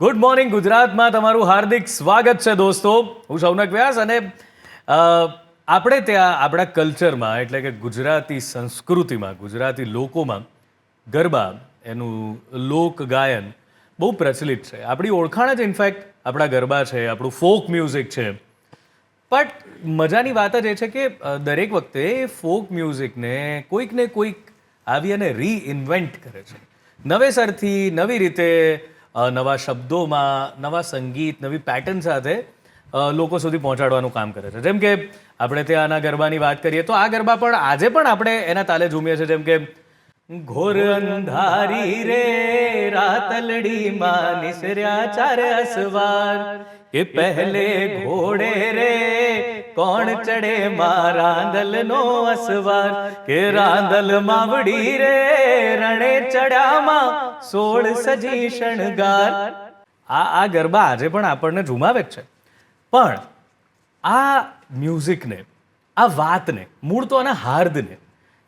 Good morning ગુજરાતમાં તમારું હાર્દિક સ્વાગત છે દોસ્તો. હું શૌનક વ્યાસ અને આપણે ત્યાં આપણા કલ્ચરમાં એટલે કે ગુજરાતી સંસ્કૃતિમાં ગુજરાતી લોકોમાં ગરબા એનું લોક ગાયન બહુ પ્રચલિત છે. આપણી ઓળખાણ જ ઇનફેક્ટ આપણા ગરબા છે, આપણું ફોક મ્યુઝિક છે. બટ મજાની વાત જ એ છે કે દરેક વખતે ફોક મ્યુઝિકને કોઈક ને કોઈક આવી અને રીઇન્વેન્ટ કરે છે નવેસરથી, નવી રીતે, નવા શબ્દોમાં, નવા સંગીત, નવી પેટર્ન સાથે લોકો સુધી પહોંચાડવાનું કામ કરે છે. જેમ કે આપણે ત્યાંના ગરબાની વાત કરીએ તો આ ગરબા પણ આજે પણ આપણે એના તાલે ઝૂમીએ છીએ. જેમ કે ઘોર અંધારી રે રાતલડી માં નિસર્યા ચારે અસવાર કે પહેલે ઘોડે રે કોણ ચડે માં રાંદલ નો અસવાર કે રાંદલ માવડી રે રણે ચડ્યામાં 16 સજી શણગાર. આ ગરબા આજે પણ આપણને ઝુમાવે જ છે. પણ આ મ્યુઝિકને, આ વાતને, મૂળ તો આના હાર્દને,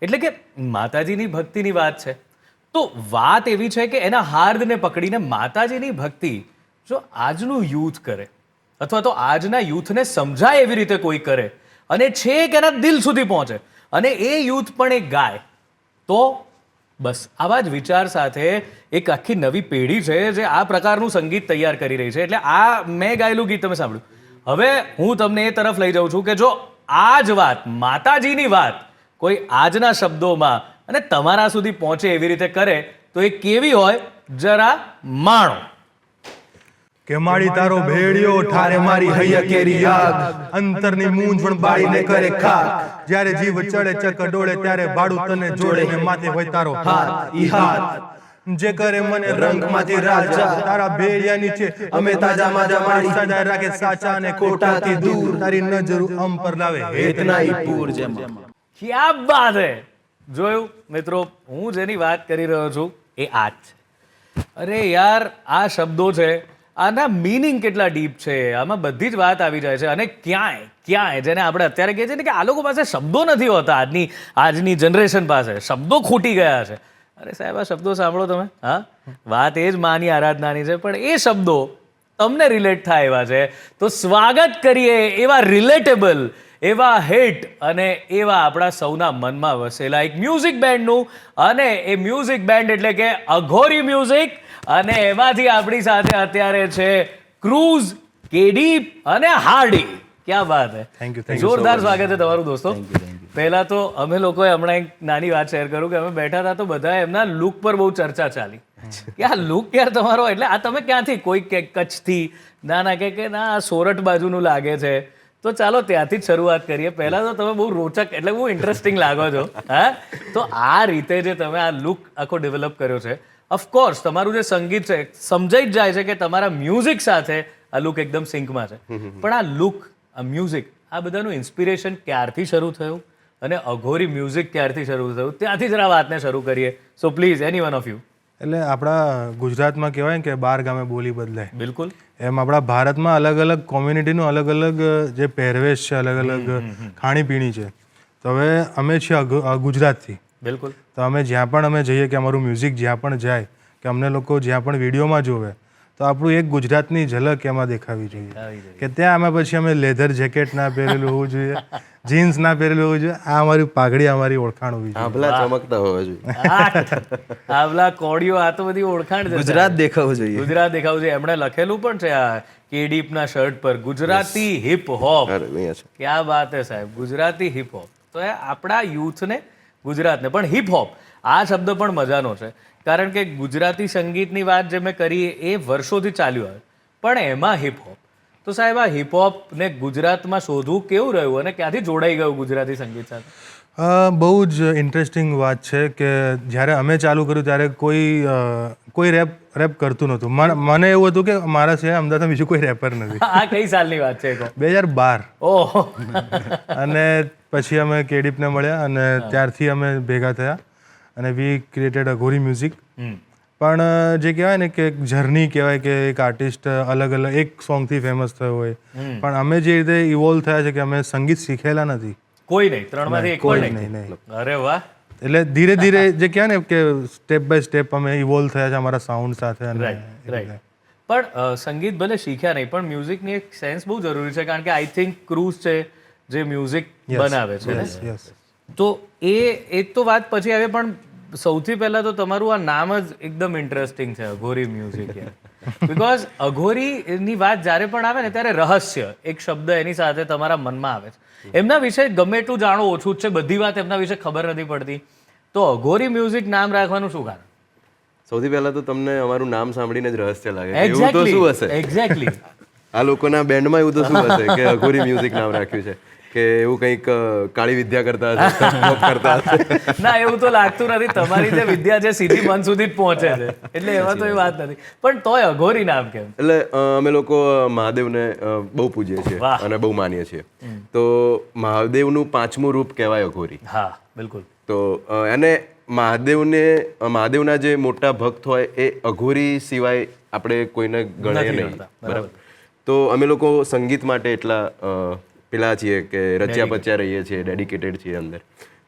એટલે કે માતાજીની ભક્તિની વાત છે, તો વાત એવી છે કે એના હાર્દને પકડીને માતાજીની ભક્તિ જો આજનું યુથ કરે અથવા તો આજના યુથને સમજાય એવી રીતે કોઈ કરે અને છેક એના દિલ સુધી પહોંચે અને એ યુથ પણ એ ગાય, તો બસ આવા જ વિચાર સાથે એક આખી નવી પેઢી છે જે આ પ્રકારનું સંગીત તૈયાર કરી રહી છે. એટલે આ મેં ગાયેલું ગીત તમે સાંભળ્યું. હવે હું તમને એ તરફ લઈ જાઉં છું કે જો આ જ વાત, માતાજીની વાત, કોઈ આજના શબ્દોમાં અને તમારા સુધી પહોંચે એવી રીતે કરે તો એ કેવી હોય જરા માણો. કે માડી તારો ભેડિયો ઠારે મારી હૈયા કેરી યાદ અંતરની મૂંઝવણ બાળીને કરે ખાક જ્યારે જીવ ચડે ચકડોળે ત્યારે ભાડું તને જોડે ને માથે હોય તારો હાથ ઈ હાથ જે કરે મને રંગમાંથી રાજા તારા ભેડિયા નીચે અમે તાજા માજા માડી સદાય રાખે સાચા અને ખોટાથી દૂર તારી નજર અમ પર લાવે હેતના ઈ પૂર જેમ. ક્યાં બાત હે. જોયું મિત્રો, હું જેની વાત કરી રહ્યો છું એ આ જ છે. અરે યાર, આ શબ્દો છે, આના મીનિંગ કેટલા ડીપ છે, આમાં બધી જ વાત આવી જાય છે. અને ક્યાંય જેને આપણે અત્યારે કહીએ છીએ ને કે આ લોકો પાસે શબ્દો નથી હોતા, આજની જનરેશન પાસે શબ્દો ખૂટી ગયા છે. અરે સાહેબ, આ શબ્દો સાંભળો તમે. હા, વાત એ જ માની આરાધનાની છે, પણ એ શબ્દો તમને રિલેટ થાય એવા છે. તો સ્વાગત કરીએ એવા રિલેટેબલ, એવા હિટ અને એવા આપણા સૌના મનમાં વસેલા એક મ્યુઝિક બેન્ડનું. અને એ મ્યુઝિક બેન્ડ એટલે કે અઘોરી મ્યુઝિક. અને એમાંથી આપણી સાથે અત્યારે છે ક્રૂઝ, કેડીપ અને હાર્ડી. ક્યાં વાત હે. Thank you જોરદાર સ્વાગત છે તમારું દોસ્તો. પહેલા તો અમે લોકોએ હમણાં એક નાની વાત શેર કરું કે અમે બેઠા હતા તો બધા એમના લુક પર બહુ ચર્ચા ચાલી કે આ લુક યાર તમારો, એટલે આ તમે ક્યાંથી, કોઈ કે કચ્છથી, ના કે ના આ સોરઠ બાજુનું લાગે છે. તો ચાલો ત્યાંથી જ શરૂઆત કરીએ. પહેલા તો તમે બહુ રોચક, એટલે બહુ ઇન્ટરેસ્ટિંગ લાગો છો. હા, તો આ રીતે જે તમે આ લુક આખો ડેવલપ કર્યો છે, ઓફકોર્સ તમારું જે સંગીત છે સમજાઈ જ જાય છે કે તમારા મ્યુઝિક સાથે આ લુક એકદમ સિંકમાં છે. પણ આ લુક, આ મ્યુઝિક, આ બધાનું ઇન્સ્પિરેશન ક્યારથી શરૂ થયું અને અઘોરી મ્યુઝિક ક્યારથી શરૂ થયું, ત્યાંથી જરા વાતને શરૂ કરીએ. So please, any one of you. એટલે આપણા ગુજરાતમાં કહેવાય ને કે 12 ગામે બોલી બદલાય, બિલકુલ એમ આપણા ભારતમાં અલગ અલગ કોમ્યુનિટીનું અલગ અલગ જે પહેરવેશ છે, અલગ અલગ ખાણીપીણી છે. તો હવે અમે છીએ ગુજરાતથી. બિલકુલ. તો અમે જ્યાં પણ અમે જઈએ કે અમારું મ્યુઝિક જ્યાં પણ જાય કે અમને લોકો જ્યાં પણ વિડીયોમાં જોવે તો આપણું એક ગુજરાતની ઝલક એમાં દેખાવી જોઈએ. કે ત્યાં અમે પછી અમે લેધર જેકેટ ના પહેરેલું હોવું જોઈએ, જીન્સ ના પહેરેલું હોવું જોઈએ, આ અમારી પાઘડી, અમારી ઓળખાણ હોવી જોઈએ. આંબલા ચમકતા હોવા જોઈએ, આવલા કોડિયો, આ તો બધી ઓળખાણ છે. ગુજરાત દેખાવું જોઈએ, ગુજરાત દેખાવું જોઈએ. એમણે લખેલું પણ છે આ કેડીપના શર્ટ પર, ગુજરાતી હિપ હોપ. ક્યાં વાત હે સાહેબ, ગુજરાતી હિપ હોપ. તો એ આપણા યુથને, ગુજરાતને પણ હિપ હોપ, આ શબ્દ પણ મજાનો છે. કારણ કે ગુજરાતી સંગીતની વાત જે મેં કરી એ વર્ષોથી ચાલ્યું આવે, પણ એમાં હિપ હોપ. તો સાહેબ, આ હિપ હોપને ગુજરાતમાં શોધવું કેવું રહ્યું અને ક્યાંથી જોડાઈ ગયું ગુજરાતી સંગીત સાથે? બહુ જ ઇન્ટરેસ્ટિંગ વાત છે કે જ્યારે અમે ચાલુ કર્યું ત્યારે કોઈ રેપ કરતું નહોતું. મને એવું હતું કે મારા છે અમદાવાદમાં બીજું કોઈ રેપર નથી. આ કઈ સાલની વાત છે? 2012. ઓહો. અને પછી અમે કેડીપને મળ્યા અને ત્યારથી અમે ભેગા થયા અને વી ક્રિએટેડ અઘોરી મ્યુઝિક. પણ જે કહેવાય ને કે એક જર્ની કહેવાય કે એક આર્ટિસ્ટ અલગ અલગ એક સોંગથી ફેમસ થયો હોય, પણ અમે જે રીતે ઇવોલ્વ થયા છે કે અમે સંગીત શીખેલા નથી. કોઈ નહીં, ત્રણમાંથી એક પણ નહીં. અરે વાહ. એટલે ધીરે ધીરે જે કહેવાય ને કે સ્ટેપ બાય સ્ટેપ અમે ઇવોલ્વ થયા છે અમારા સાઉન્ડ સાથે. રાઈટ. પણ સંગીત ભલે શીખ્યા નહીં પણ મ્યુઝિકની એક સેન્સ બહુ જરૂરી છે કારણ કે આઈ થિંક ક્રૂઝ છે જે મ્યુઝિક બનાવે છે ને યસ તો એ તો વાત પછી આવે પણ સૌથી પહેલા તો તમારું આ નામ જ એકદમ ઇન્ટરેસ્ટિંગ છે અઘોરી મ્યુઝિક બિકોઝ અઘોરીની વાત જ્યારે પણ આવે ને ત્યારે રહસ્ય એક શબ્દ એની સાથે તમારા મનમાં આવે છે એમના વિશે ગમે એટલું જાણો ઓછું જ છે બધી વાત એમના વિશે ખબર નથી પડતી તો અઘોરી મ્યુઝિક નામ રાખવાનું શું કારણ સૌથી પહેલા તો તમને અમારું નામ સાંભળીને જ રહસ્ય લાગે કે એવું તો શું હશે એક્ઝેક્ટલી આ લોકોના બેન્ડમાં એવું તો શું હશે કે અઘોરી મ્યુઝિક નામ રાખ્યું છે કે એવું કંઈક કાળી વિદ્યા કરતા હશે pop કરતા હશે ના એવું તો લાગતું નથી તમારી જે વિદ્યા છે સીધી મન સુધી જ પહોંચે છે એટલે એમાં તો એ વાત નથી પણ તોય અઘોરી નામ કેમ એટલે અમે લોકો મહાદેવને બહુ પૂજીએ છીએ વાહ. અને બહુ માનીએ છીએ તો મહાદેવનું 5મું રૂપ કહેવાય અઘોરી હા બિલકુલ તો એને મહાદેવના જે મોટા ભક્ત હોય એ અઘોરી સિવાય આપણે કોઈને ગણીએ નહીં બરાબર તો અમે લોકો સંગીત માટે એટલા પેલા છીએ કે રચ્યા પચ્યા રહીએ છીએ ડેડિકેટેડ છીએ અંદર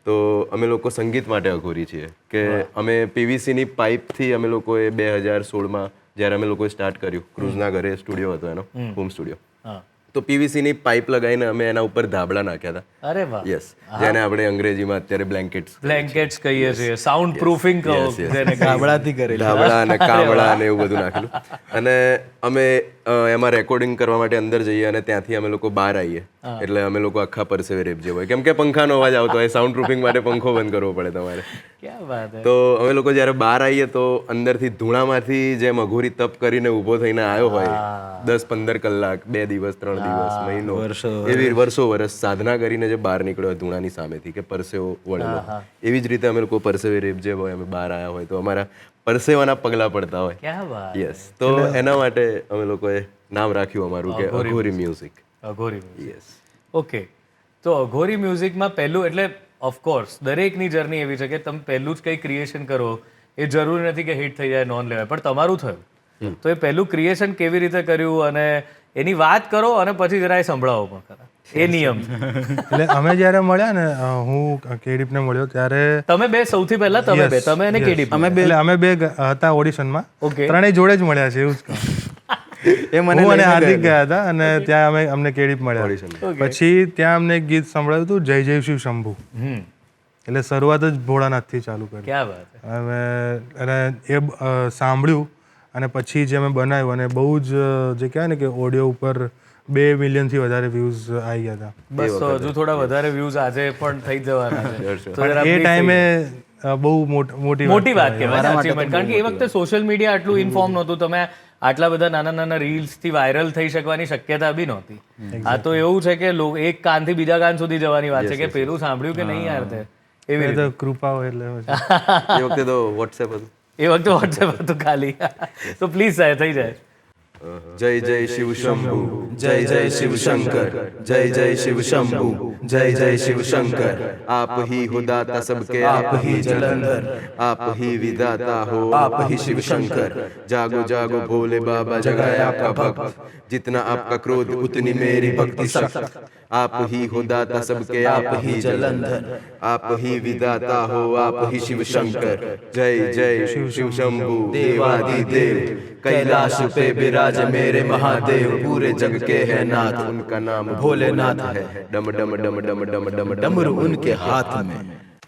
તો અમે લોકો સંગીત માટે અઘોરી છીએ કે અમે પીવીસીની પાઇપથી અમે લોકોએ 2016માં જ્યારે અમે લોકોએ સ્ટાર્ટ કર્યું ક્રૂઝના ઘરે સ્ટુડિયો હતો એનો હોમ સ્ટુડિયો હા તો પીવીસીની પાઇપ લગાવીને અમે એના ઉપર ધાબળા નાખ્યા હતા અરે વાહ યસ જેને આપણે અંગ્રેજીમાં અત્યારે બ્લેન્કેટ્સ બ્લેન્કેટ્સ કહીએ છીએ સાઉન્ડ પ્રૂફિંગ કહો જેને ગાબડાથી કરેલી ધાબળા અને કાવડા અને એવું બધું નાખેલું અને અમે એમાં રેકોર્ડિંગ કરવા માટે અંદર જઈએ અને ત્યાંથી અમે લોકો બહાર આવીએ એટલે અમે લોકો આખા પરસેવે રેપ જેવો હોય કેમ કે પંખાનો અવાજ આવતો હોય સાઉન્ડ પ્રૂફિંગ માટે પંખો બંધ કરવો પડે તમારે ક્યાં વાત હે તો અમે લોકો જ્યારે બહાર આવીએ તો અંદરથી ધૂણામાંથી જેમ અઘોરી તપ કરીને ઊભો થઈને આવ્યો હોય 10-15 કલાક 2 દિવસ 3 દિવસ મહિનો એવી વર્ષ સાધના કરીને જે બહાર નીકળ્યો હોય ધૂણાની સામેથી કે પરસેવો વળેલો એવી જ રીતે અમે લોકો પરસેવે રેપ જે હોય અમે બહાર આવ્યા હોય તો અમારા પરસેવાના પગલા પડતા હોય ક્યાં વાત યસ તો એના માટે અમે લોકોએ નામ રાખ્યું અમારું કે અઘોરી મ્યુઝિક અઘોરી music. યસ ઓકે તો અઘોરી મ્યુઝિકમાં પહેલું એટલે ઓફકોર્સ દરેકની જર્ની એવી છે કે તમે પહેલું જ કંઈ ક્રિએશન કરો એ જરૂરી નથી કે હિટ થઈ જાય નોન લેવાય પણ તમારું થયું તો એ પહેલું ક્રિએશન કેવી રીતે કર્યું અને એની વાત કરો અને પછી જરા એ સંભળાવો પણ ખરા એ નિયમ છે એટલે અમે જ્યારે મળ્યા ને હું કેડીપને મળ્યો ત્યારે તમે બે સૌથી પહેલા તમે બે તમે અને કેડી એટલે અમે બે હતા ઓડિશનમાં Okay. ત્રણેય જોડે જ મળ્યા છે એવું જ કહું એ મને હું અને હાર્દિક ગયા હતા અને ત્યાં અમને કેડીપ મળ્યા પછી ત્યાં અમને એક ગીત સંભળાયું હતું જય જય શિવ શંભુ એટલે શરૂઆત જ ભોળાનાથથી ચાલુ કરી ક્યાં વાત હે હવે અને એ સાંભળ્યું અને પછી જે અમે બનાવ્યું અને બહુ જ જે કહેવાય ને કે ઓડિયો ઉપર 2 મિલિયનથી વધારે વ્યૂઝ આવી ગયા હતા બસ તો હજુ થોડા વધારે વ્યૂઝ આજે પણ થઈ જવાના છે તો પણ જરા એ ટાઈમે બહુ મોટી વાત કહેવાય achievement. કારણ કે એ વખતે સોશિયલ મીડિયા આટલું ઇન્ફોર્મ નહોતું તમે આટલા બધા નાના નાના રીલ્સ થી વાયરલ થઈ શકવાની શક્યતા બી નહોતી આ તો એવું છે કે એક કાનથી બીજા કાન સુધી જવાની વાત છે કે પેલું સાંભળ્યું કે નહીં યાર તે એવી રીતે કૃપા હોય એટલે એ વખતે તો વોટ્સએપ હતું એ વખતે વોટ્સએપ હતું ખાલી તો પ્લીઝ સાહેબ થઈ જાય જય જય શિવ શંભુ જય જય શિવ શંકર જય જય શિવ શંભુ જય જય શિવ શંકર आप ही हो दाता सबके आप ही जलंधर आप ही विदाता हो आप ही शिव शंकर जागो जागो भोले बाबा जगाए आपका भक्त जितना आपका क्रोध उतनी मेरी भक्ति सख्त आप ही हो दाता सबके आप ही जलंधर आप ही विदाता हो आप ही शिव शंकर जय जय शिव शंभु देवादिदेव कैलाश पे विराज मेरे महादेव पूरे जग के है नाथ उनका नाम भोलेनाथ है डम डम डम डम डम डम डम डमरू उनके हाथ में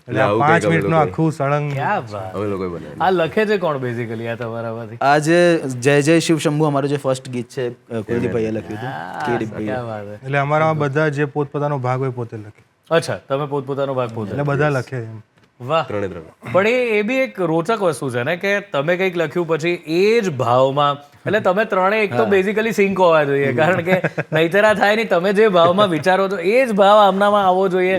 એટલે આ 5 મિનિટનું આખું સળંગ ક્યાં વાત અમે લોકોએ બનાવ્યું આ લખે છે કોણ બેઝિકલી આ તમારામાંથી આ જે જય જય શિવ શંભુ અમારું જે ફર્સ્ટ ગીત છે કુલદીપભાઈએ લખ્યું હતું કેડીપભાઈએ ક્યાં વાત હે એટલે અમારામાં બધા જે પોતપોતાનો ભાગ હોય પોતે લખે અચ્છા તમે પોતપોતાનો ભાગ પોતે એટલે બધા લખે એમ વાહ ત્રણે પણ એ બી એક રોચક વસ્તુ છે ને કે તમે કંઈક લખ્યું પછી એ જ ભાવમાં એટલે તમે ત્રણે એક તો બેઝિકલી સિંક હોવા જોઈએ કારણ કે નહીતરા થાય નહીં તમે જે ભાવમાં વિચારો છો એ જ ભાવ આમનામાં આવવો જોઈએ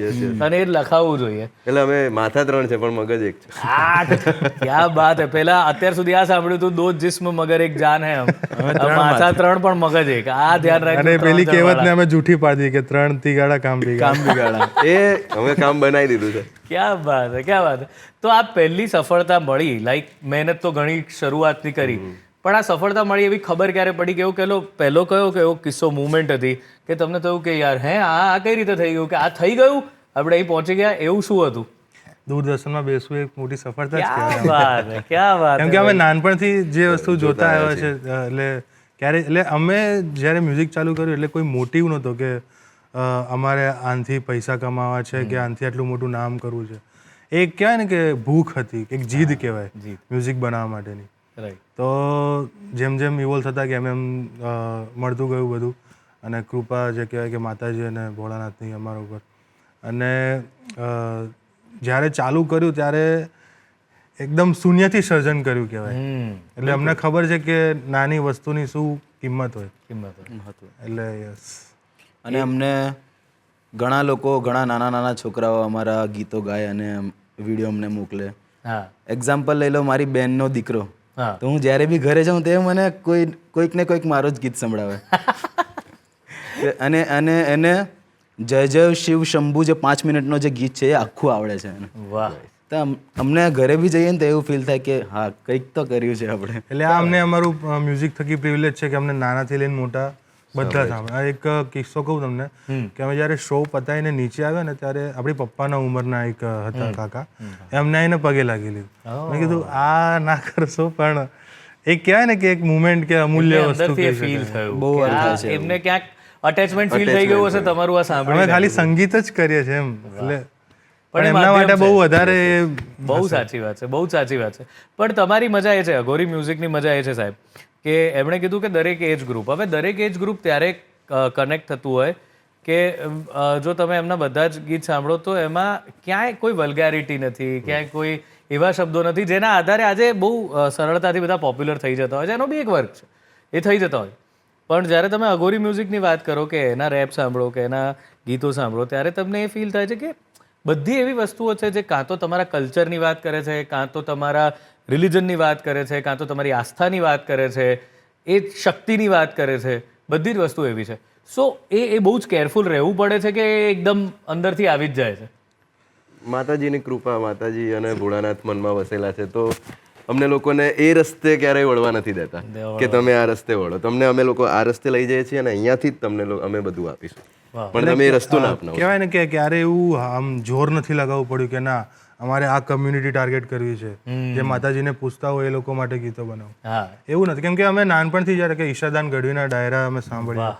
અને એ જ લખાવવું જોઈએ એટલે અમે માથા 3 છે પણ મગજ એક છે ક્યાં બાત હે પેલા અત્યાર સુધી આ સાંભળ્યું હતું દો જિસ્મ મગર એક જાન હે માથા 3 પણ મગજ એક આ ધ્યાન અને રાખજો પેલી કહેવતને અમે જૂઠી પાડી કે 3 થી ગાડા કામ બિગાડા એ અમે કામ બનાવી દીધું છે ક્યાં વાત હે ક્યાં વાત હે તો આ પહેલી સફળતા મળી લાઈક મહેનત તો ઘણી શરૂઆતથી કરી પણ આ સફળતા મળી એવી ખબર ક્યારે પડી કે એવું પહેલો કયો કયો કિસ્સો મુવમેન્ટ હતી કે તમને થયું કે યાર હે આ કઈ રીતે થઈ ગયું કે આ થઈ ગયું આપણે અહીં પહોંચી ગયા એવું શું હતું દૂરદર્શનમાં બેસવું એક મોટી સફળતા જ ક્યાં કહેવાય વાત હે ક્યાં વાત કેમ કે અમે નાનપણથી જે વસ્તુ જોતા આવ્યા છે એટલે ક્યારે એટલે અમે જ્યારે મ્યુઝિક ચાલુ કર્યું એટલે કોઈ મોટિવ નહોતો કે અમારે આનાથી પૈસા કમાવા છે કે આનાથી આટલું મોટું નામ કરવું છે. એક કહેવાય ને કે ભૂખ હતી, એક જીદ કહેવાય મ્યુઝિક બનાવવા માટેની. રાઈટ. તો જેમ જેમ ઇવોલ્વ થતા ગયા એમ મળતું ગયું બધું, અને કૃપા જે કહેવાય કે માતાજી અને ભોળાનાથની અમારા ઉપર. અને જ્યારે ચાલુ કર્યું ત્યારે એકદમ શૂન્યથી સર્જન કર્યું કહેવાય. એટલે અમને ખબર છે કે નાની વસ્તુની શું કિંમત હોય. એટલે યસ. અને અમને ઘણા લોકો, ઘણા નાના નાના છોકરાઓ અમારા ગીતો ગાય અને વિડીયો અમને મોકલે. હા. એક્ઝામ્પલ લઈ લો, મારી બેનનો દીકરો. હા. તો હું જ્યારે બી ઘરે જાઉં તે મને કોઈક ને કોઈક મારો જ ગીત સંભળાવે. અને અને એને જય જય શિવ શંભુ જે 5 મિનિટનો જે ગીત છે એ આખું આવડે છે એને. વાહ. તો અમને ઘરે બી જઈએ ને તો એવું ફીલ થાય કે હા કંઈક તો કર્યું છે આપણે. એટલે આ અમને અમારું મ્યુઝિક થકી પ્રિવિલેજ છે કે અમને નાનાથી લઈને મોટા બધા સાંભળે. એક કિસ્સો કહું તમને કે અમે જ્યારે શો પતાવીને નીચે આવ્યા ને ત્યારે આપણી પપ્પાના ઉંમરના એક હતા કાકા, એમને આવીને પગે લાગી લીધું. મેં કીધું આ ના કરશો, પણ એક કહેવાય ને કે એક મુમેન્ટ કે અમૂલ્ય વસ્તુ ફીલ થયું બહુ એમને ક્યાંક અટેચમેન્ટ ફીલ થઈ ગયું હશે તમારું આ સાંભળીને. અમે ખાલી સંગીત જ કરીએ છીએ એમ. એટલે પણ એમના માટે બહુ વધારે. બહુ સાચી વાત છે, બહુ સાચી વાત છે. પણ તમારી મજા એ છે, અઘોરી મ્યુઝિકની મજા એ છે સાહેબ, કે એમણે કીધું કે દરેક એજ ગ્રુપ, હવે દરેક એજ ગ્રુપ ત્યારે કનેક્ટ થતું હોય કે જો તમે એમના બધા જ ગીત સાંભળો તો એમાં ક્યાંય કોઈ વલ્ગારિટી નથી, ક્યાંય કોઈ એવા શબ્દો નથી જેના આધારે આજે બહુ સરળતાથી બધા પોપ્યુલર થઈ જતા હોય છે. એનો બી એક વર્ક છે, એ થઈ જતા હોય. પણ જ્યારે તમે અઘોરી મ્યુઝિકની વાત કરો કે એના રેપ સાંભળો કે એના ગીતો સાંભળો ત્યારે તમને એ ફીલ થાય છે કે બધી એવી વસ્તુઓ છે જે કાં તો તમારા કલ્ચરની વાત કરે છે, કાં તો તમારા રિલિજનની વાત કરે છે, કાં તો તમારી આસ્થાની વાત કરે છે, એ શક્તિની વાત કરે છે. બધી જ વસ્તુ એવી છે. સો એ બહુ જ કેરફુલ રહેવું પડે છે કે એકદમ અંદરથી આવી જ જાય છે. માતાજીની કૃપા, માતાજી અને ભોળાનાથ મનમાં વસેલા છે, તો અમને લોકોને એ રસ્તે ક્યારેય વળવા નથી દેતા કે તમે આ રસ્તે વળો. તમને અમે લોકો આ રસ્તે લઈ જઈએ છીએ અને અહીંયાથી જ તમને અમે બધું આપીશું, પણ તમે એ રસ્તો ના અપનાવો. કહેવાય ને કે ક્યારે એવું આમ જોર નથી લગાવવું પડ્યું કે ના અમારે આ કમ્યુનિટી ટાર્ગેટ કરવી છે, જે માતાજીને પૂછતા હોય એ લોકો માટે ગીતો બનાવો. એવું નથી, કેમ કે અમે નાનપણથી જ્યારે કે ઈશાદાન ગઢવીના ડાયરા અમે સાંભળ્યા,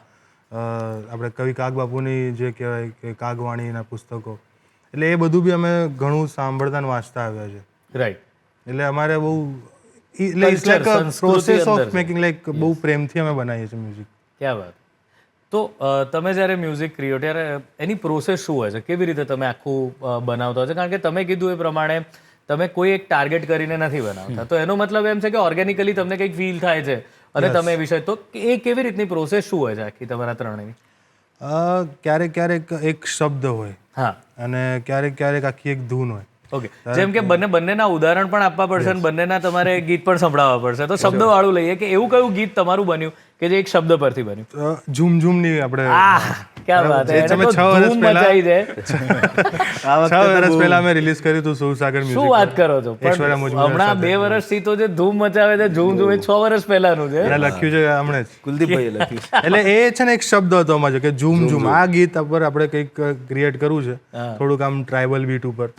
આપણે કવિ કાગબાપુની જે કહેવાય કે કાગવાણીના પુસ્તકો, એટલે એ બધું બી અમે ઘણું સાંભળતા ને વાંચતા આવ્યા છે. રાઈટ. એટલે અમારે બહુ પ્રોસેસ ઓફ મેકિંગ, લાઈક બહુ પ્રેમથી અમે બનાવીએ છીએ મ્યુઝિક. ક્યાં વાત. તો તમે જ્યારે મ્યુઝિક ક્રિએટ, ત્યારે એની પ્રોસેસ શું હોય છે? કેવી રીતે તમે આખું બનાવતા હોય છે? કારણ કે તમે કીધું એ પ્રમાણે તમે કોઈ એક ટાર્ગેટ કરીને નથી બનાવતા, તો એનો મતલબ એમ છે કે ઓર્ગેનિકલી તમને કંઈક ફીલ થાય છે અને તમે એ વિષય, તો એ કેવી રીતની પ્રોસેસ શું હોય છે આખી તમારા ત્રણેયની? ક્યારેક ક્યારેક એક શબ્દ હોય, હા, અને ક્યારેક ક્યારેક આખી એક ધૂન હોય. ઓકે. જેમ કે બંનેના ઉદાહરણ પણ આપવા પડશે અને બંનેના તમારે ગીત પણ સંભળાવવા પડશે. તો શબ્દ વાળું લઈએ કે એવું કયું ગીત તમારું બન્યું કે જે એક શબ્દ પરથી બન્યું? ઝૂમ ઝૂમની આપણે ક્યાં વાત છે, તમે 6 વર્ષ મચાઈ છે. 6 વર્ષ પહેલા અમે રિલીઝ કર્યું હતું સૌસાગર મ્યુઝિક. શું વાત કરો છો? પણ હમણાં 2 વર્ષથી તો જે ધૂમ મચાવે છે, ઝૂમ ઝૂમ, એ 6 વર્ષ પહેલાનું છે. એને લખ્યું છે હમણાં જ કુલદીપભાઈએ લખ્યું છે. એટલે એ છે ને એક શબ્દ હતો અમારો કે ઝૂમ ઝૂમ. આ ગીત ઉપર આપણે કંઈક ક્રિએટ કરવું છે, થોડુંક આમ ટ્રાઇબલ બીટ ઉપર.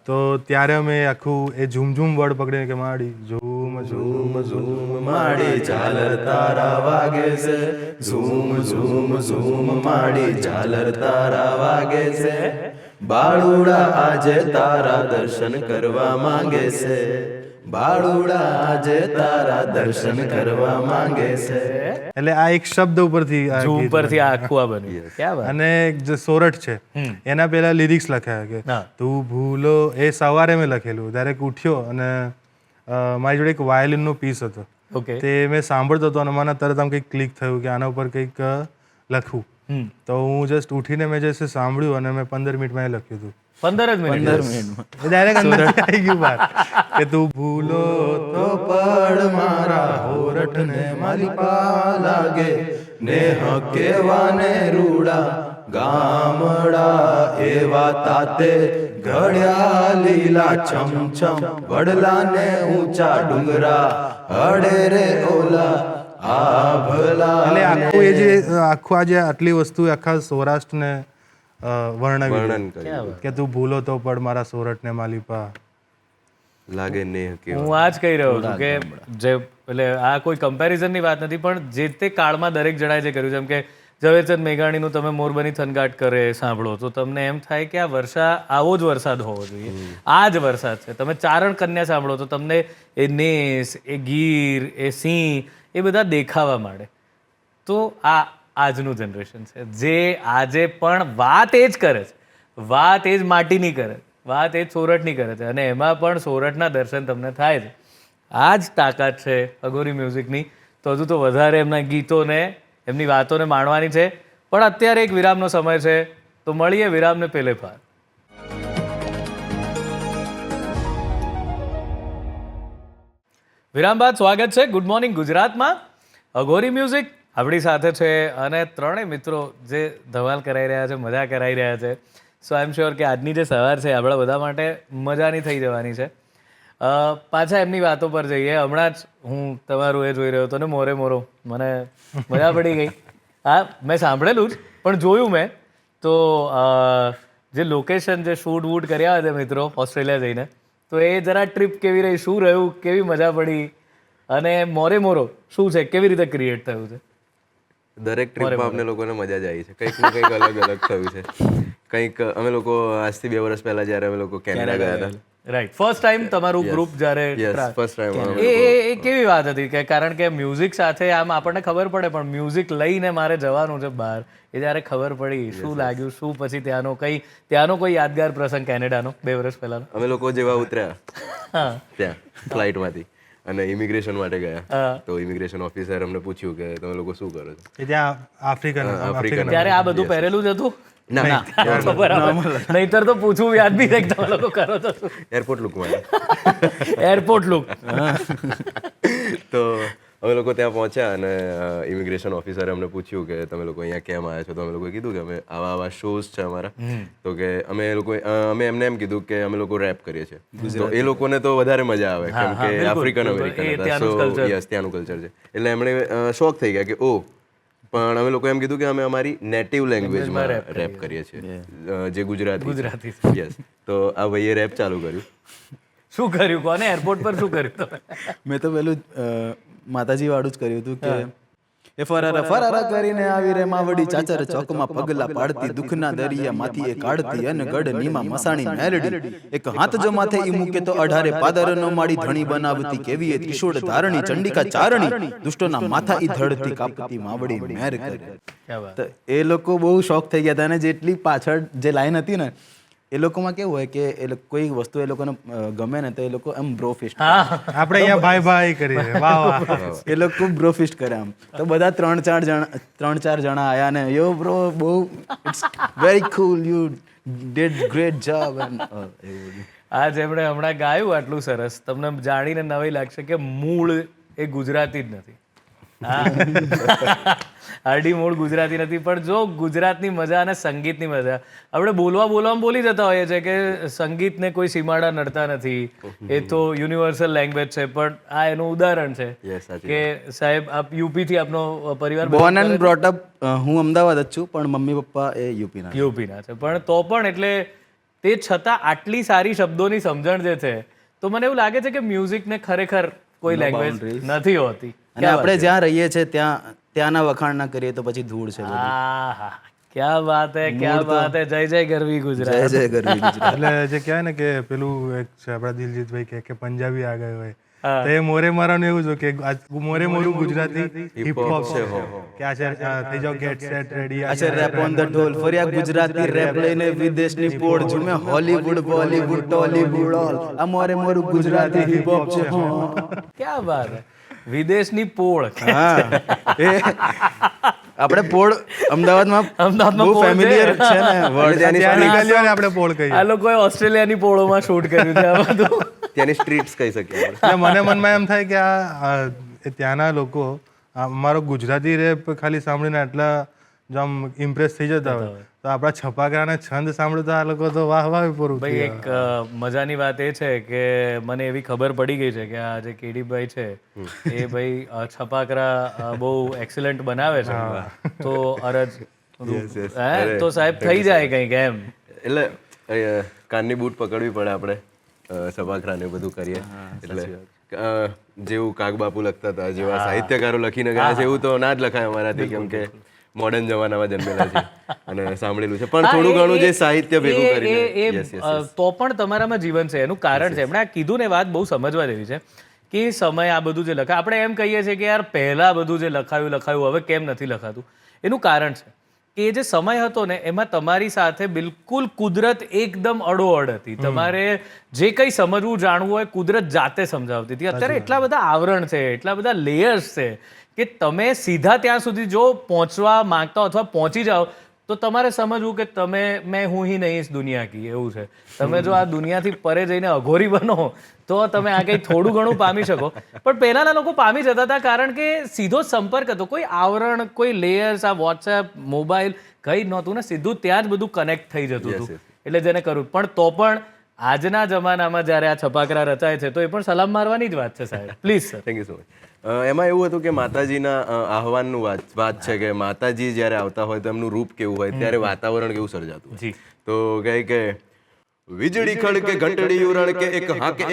તો ત્યારે અમે આખું એ ઝૂમ ઝૂમ વર્ડ પકડીને કે માડી ઝૂમ ઝૂમ ઝૂમ માડી ઝાલર તારા વાગે છે, ઝૂમ ઝૂમ ઝૂમ માડી ઝાલર તારા વાગે છે, બાળુડા આજે તારા દર્શન કરવા માંગે છે, બાળુડા આજે તારા દર્શન કરવા માંગે છે. એટલે આ એક શબ્દ ઉપરથી ઝૂમ પરથી આખું આ બન્યું. ક્યાં વાત. અને જે સોરઠ છે એના પેલા લિરિક્સ લખ્યા કે તું ભૂલો, એ સવારે મેં લખેલું. ડાયરેક્ટ ઉઠ્યો અને મારી જોડે એક વાયોલિનનો પીસ હતો, તે મેં સાંભળતો હતો અને મને તરત આમ કંઈક ક્લિક થયું કે આના ઉપર કંઈક લખવું. તો હું જસ્ટ ઉઠીને મેં જશે સાંભળ્યું અને મેં 15 મિનિટમાં એ લખ્યું હતું. 15 મિનિટમાં ડાયરેક્ટ અંદર આવી ગયું બહાર કે તું ભૂલો તો પડ મારા હોરઠને માલિપા લાગે, ને હકેવાને રૂડા ગામડા એવા તાતે ઘડ્યા લીલા છમછમ, વડલાને ઊંચા ડુંગરા અડે રે ઓલા આભલા. એટલે આખું એ જે આખું આજે આટલી વસ્તુ આખા સૌરાષ્ટ્રને વર્ણન કે તું ભૂલો તો પડ મારા સોરઠને માલિપા લાગે ને. હું આ જ કહી રહ્યો છું કે જે એટલે આ કોઈ કમ્પેરિઝનની વાત નથી, પણ જે તે કાળમાં દરેક જણાએ જે કર્યું, જેમ કે ઝવેરચંદ મેઘાણીનું તમે મોરબની થનગાટ કરે સાંભળો તો તમને એમ થાય કે આ આવો જ વરસાદ હોવો જોઈએ, આ જ વરસાદ છે. તમે ચારણ કન્યા સાંભળો તો તમને એ નેસ, એ ગીર, એ સિંહ એ બધા દેખાવા માંડે. તો આ આજનું જનરેશન છે જે આજે પણ વાત એ જ કરે છે, વાત એ જ માટીની કરે છે, વાત એ જ સોરઠની કરે છે, અને એમાં પણ સોરઠના દર્શન તમને થાય છે. આ જ તાકાત છે અઘોરી મ્યુઝિકની. તો હજુ તો વધારે એમના ગીતોને એમની વાતોને માણવાની છે, પણ અત્યારે એક વિરામનો સમય છે, તો મળીએ વિરામને પેલે પાર. વિરામ બાદ સ્વાગત છે ગુડ મોર્નિંગ ગુજરાતમાં. અઘોરી મ્યુઝિક આપણી સાથે છે અને ત્રણેય મિત્રો જે ધમાલ કરાવી રહ્યા છે, મજા કરાવી રહ્યા છે. સો આઈ એમ શ્યોર કે આજની જે સવાર છે આપણા બધા માટે મજાની થઈ જવાની છે. પાછા એમની વાતો પર જઈએ. હમણાં જ હું તમારું એ જોઈ રહ્યો હતો ને મોરે મોરો, મને મજા પડી ગઈ. હા, મેં સાંભળેલું જ, પણ જોયું મેં તો જે લોકેશન જે શૂટ વૂટ કર્યા હતા મિત્રો ઓસ્ટ્રેલિયા જઈને, તો એ જરા ટ્રીપ કેવી રહી, શું રહ્યું, કેવી મજા પડી, અને મોરે મોરો શું છે, કેવી રીતે ક્રિએટ થયું છે? દરેક ટ્રીપમાં અમને લોકોને મજા જ આવી છે. કંઈક ને કંઈક અલગ અલગ થયું છે. કંઈક અમે લોકો આજથી 2 વર્ષ પહેલા જ્યારે અમે લોકો કેનેડા ગયા હતા, રાઈટ, ફર્સ્ટ ટાઈમ તમારું ગ્રુપ જ્યારે ફર્સ્ટ ટાઈમ એ કેવી વાત હતી કે કારણ કે મ્યુઝિક સાથે આમ આપણને ખબર પડે, પણ મ્યુઝિક લઈને મારે જવાનું છે બહાર, એ જ્યારે ખબર પડી, શું લાગ્યું, શું પછી ત્યાંનો કોઈ યાદગાર પ્રસંગ કેનેડાનો 2 વર્ષ પહેલાનો? અમે લોકો જેવા ઉતર્યા ત્યાં ફ્લાઇટમાંથી અને ઇમિગ્રેશન માટે ગયા, તો ઇમિગ્રેશન ઓફિસર અમને પૂછ્યું કે તમે લોકો શું કરો છો? એ ત્યાં આફ્રિકન ત્યારે આ બધું પહેરેલું જ હતું? ના, નહીતર તો પૂછવું યાદ બી થાય તમે લોકો કરો તો શું? એરપોર્ટ લુકમાં. Airport look. તો અમે લોકો ત્યાં પહોંચ્યા અને ઇમિગ્રેશન ઓફિસરે અમને પૂછ્યું કે તમે લોકો અહીંયા કેમ આવ્યા છો? તો અમે લોકોએ કીધું કે અમે આવા શોઝ છે અમારા, તો કે અમે એમને એમ કીધું કે અમે લોકો રેપ કરીએ છીએ. તો એ લોકોને તો વધારે મજા આવે કેમ કે આફ્રિકન અમેરિકન હતા, સો યસ ત્યાંનું કલ્ચર છે, એટલે એમણે શોક થઈ ગયા કે ઓ, પણ અમે લોકો એમ કીધું કે અમે અમારી નેટિવ લેંગ્વેજમાં રેપ કરીએ છીએ, જે ગુજરાતી. યસ, તો આ ભાઈએ રેપ ચાલુ કર્યું. શું કર્યું? કોને એરપોર્ટ પર શું કર્યું તમે? મેં તો પેલું માતાજી વાળું જ કર્યું હતું કે એ ફરારા ફરારા કરીને આવી રે માવડી ચાચર ચોકમાં પગલા પાડતી, દુઃખના દરિયામાંથી એ કાઢતી, અને ગઢ નીમા મસાણી મેલડી, એક હાથ જો માથે ઈ મૂકે તો 18 પાદરનો માડી ધણી બનાવતી, કેવી એ ત્રિશૂળ ધારણી ચંડિકા ચારણી, દુષ્ટોના માથા ઈ ધડતી કાપતી માવડી મેર કરે. તો એ લોકો બહુ શોખ થઈ ગયા હતા, અને જેટલી પાછળ જે લાઈન હતી ને, એ લોકોમાં કેવું હોય કે કોઈ વસ્તુ એ લોકોને ગમે ને તો એ લોકો એમ બ્રોફિસ્ટ, આપણે અહીંયા ભાઈ ભાઈ કરીએ, વાહ વાહ, એ લોકો બ્રોફિસ્ટ કરે આમ. તો બધા 3-4 જણા આયા ને, યો બ્રો, બહુ it's very cool, you did great job. આ જેમણે હમણાં ગાયું આટલું સરસ, તમને જાણીને નવાઈ લાગશે કે મૂળ એ ગુજરાતી જ નથી. હાર્ડી મૂળ ગુજરાતી નથી, પણ જો ગુજરાતની મજા અને સંગીતની મજા, આપણે બોલવામાં બોલી જતા હોઈએ છીએ કે સંગીતને કોઈ સીમાડા નડતા નથી, એ તો યુનિવર્સલ લેંગ્વેજ છે, પણ આ એનું ઉદાહરણ છે કે સાહેબ આપ યુપીથી આપનો પરિવાર બોર્ન એન્ડ બ્રોટ અપ, હું અમદાવાદ જ છું, પણ મમ્મી પપ્પા એ યુપીના છે, પણ તો પણ એટલે તે છતાં આટલી સારી શબ્દોની સમજણ જે છે, તો મને એવું લાગે છે કે મ્યુઝિકને ખરેખર કોઈ લેંગ્વેજ નથી હોતી. અને આપણે જ્યાં રહીએ છીએ ત્યાંના વખાણ ના કરીએ તો પછી ધૂળ છે. ક્યા વાત હે, ક્યા વાત હે. જય જય ગરવી ગુજરાત, જય જય ગરવી ગુજરાત. એટલે જે કહેવાય ને કે પેલું એક છે આપણા દિલજીતભાઈ કે પંજાબી આ ગયો હોય, તો એ મોરે મારાનું એવું છે કે મોરે મોરું ગુજરાતી હિપ હોપ છે કે આ છે થઈ જાવ ગેટ સેટ રેડી, અચ્છા રેપ ઓન ધ ઢોલ, ફર્યા ગુજરાતી રેપ લઈને વિદેશની પોળ ઝૂમે, હોલીવુડ બોલીવુડ ટોલીવુડ ઓલ, આ મોરે મોરું ગુજરાતી હિપ હોપ છે. ક્યા વાત હે. વિદેશની પોળ. એ આપણે પોળ અમદાવાદમાં બહુ ફેમિલિયર છે ને વર્ડ, ત્યાંની ગલીઓને આપણે પોળ કહીએ. આ લોકોએ ઓસ્ટ્રેલિયાની પોળોમાં શૂટ કર્યું છે આ બધું. ત્યાંની સ્ટ્રીટ્સ કહી શકીએ. એટલે મને મનમાં એમ થાય કે આ ત્યાંના લોકો અમારો ગુજરાતી રેપ ખાલી સાંભળીને આટલા જો આમ ઇમ્પ્રેસ થઈ જતા હોય, તો આપણા છપાકરાના છંદ સાંભળતા આ લોકો તો વાહ વાહ પૂરું. ભાઈ એક મજાની વાત એ છે કે મને એવી ખબર પડી ગઈ છે કે આ જે કેડીભાઈ છે એ ભાઈ છપાકરા બહુ એક્સલન્ટ બનાવે છે, તો અરજ તો સાહેબ થઈ જાય કંઈક એમ. એટલે કાનની બૂટ પકડવી પડે આપણે, છપાખરાને બધું કરીએ એટલે જેવું કાગબાપુ લખતા હતા, જેવા સાહિત્યકારો લખીને ગયા છે એવું તો ના જ લખાય અમારાથી, કેમ કે મોડર્ન જમાનામાં જન્મેલા છે અને સાંભળેલું છે, પણ થોડું ઘણું જે સાહિત્ય ભેગું કરીને તો પણ તમારામાં જીવન છે, એનું કારણ છે. એમણે આ કીધું ને વાત બહુ સમજવા જેવી છે કે સમય આ બધું જે લખાય, આપણે એમ કહીએ છીએ કે યાર પહેલા બધું જે લખાયું હવે કેમ નથી લખાતું. એનું કારણ છે કે એ જે સમય હતો ને એમાં તમારી સાથે બિલકુલ કુદરત એકદમ અડોઅડ હતી. તમારે જે કંઈ સમજવું જાણવું હોય કુદરત જાતે સમજાવતી હતી. અત્યારે એટલા બધા આવરણ છે, એટલા બધા લેયર્સ છે કે તમે સીધા ત્યાં સુધી જો પહોંચવા માંગતા હો અથવા પહોંચી જાઓ તો તમારે સમજવું કે મેં હું હી નહીં ઇસ દુનિયા કી, એવું છે. તમે જો આ દુનિયાથી પરે જઈને અઘોરી બનો તો તમે આ કંઈ થોડું ઘણું પામી શકો. પણ પહેલાના લોકો પામી જતા હતા કારણ કે સીધો સંપર્ક હતો, કોઈ આવરણ, કોઈ લેયર્સ, આ વોટ્સએપ, મોબાઈલ કંઈ જ નહોતું ને, સીધું ત્યાં જ બધું કનેક્ટ થઈ જતું હતું. એટલે જેને કરવું પણ તો પણ આજના જમાનામાં જ્યારે આ છપાકરા રચાય છે તો એ પણ સલામ મારવાની જ વાત છે સાહેબ. Please sir. Thank you so much. એમાં એવું હતું કે માતાજીના આહવાનનું વાત છે કે માતાજી જ્યારે આવતા હોય તો એમનું રૂપ કેવું હોય, ત્યારે વાતાવરણ કેવું સર્જાતું હોય. તો કહે કે વીજળી ખડકે ઘંટડી ઉરણ કે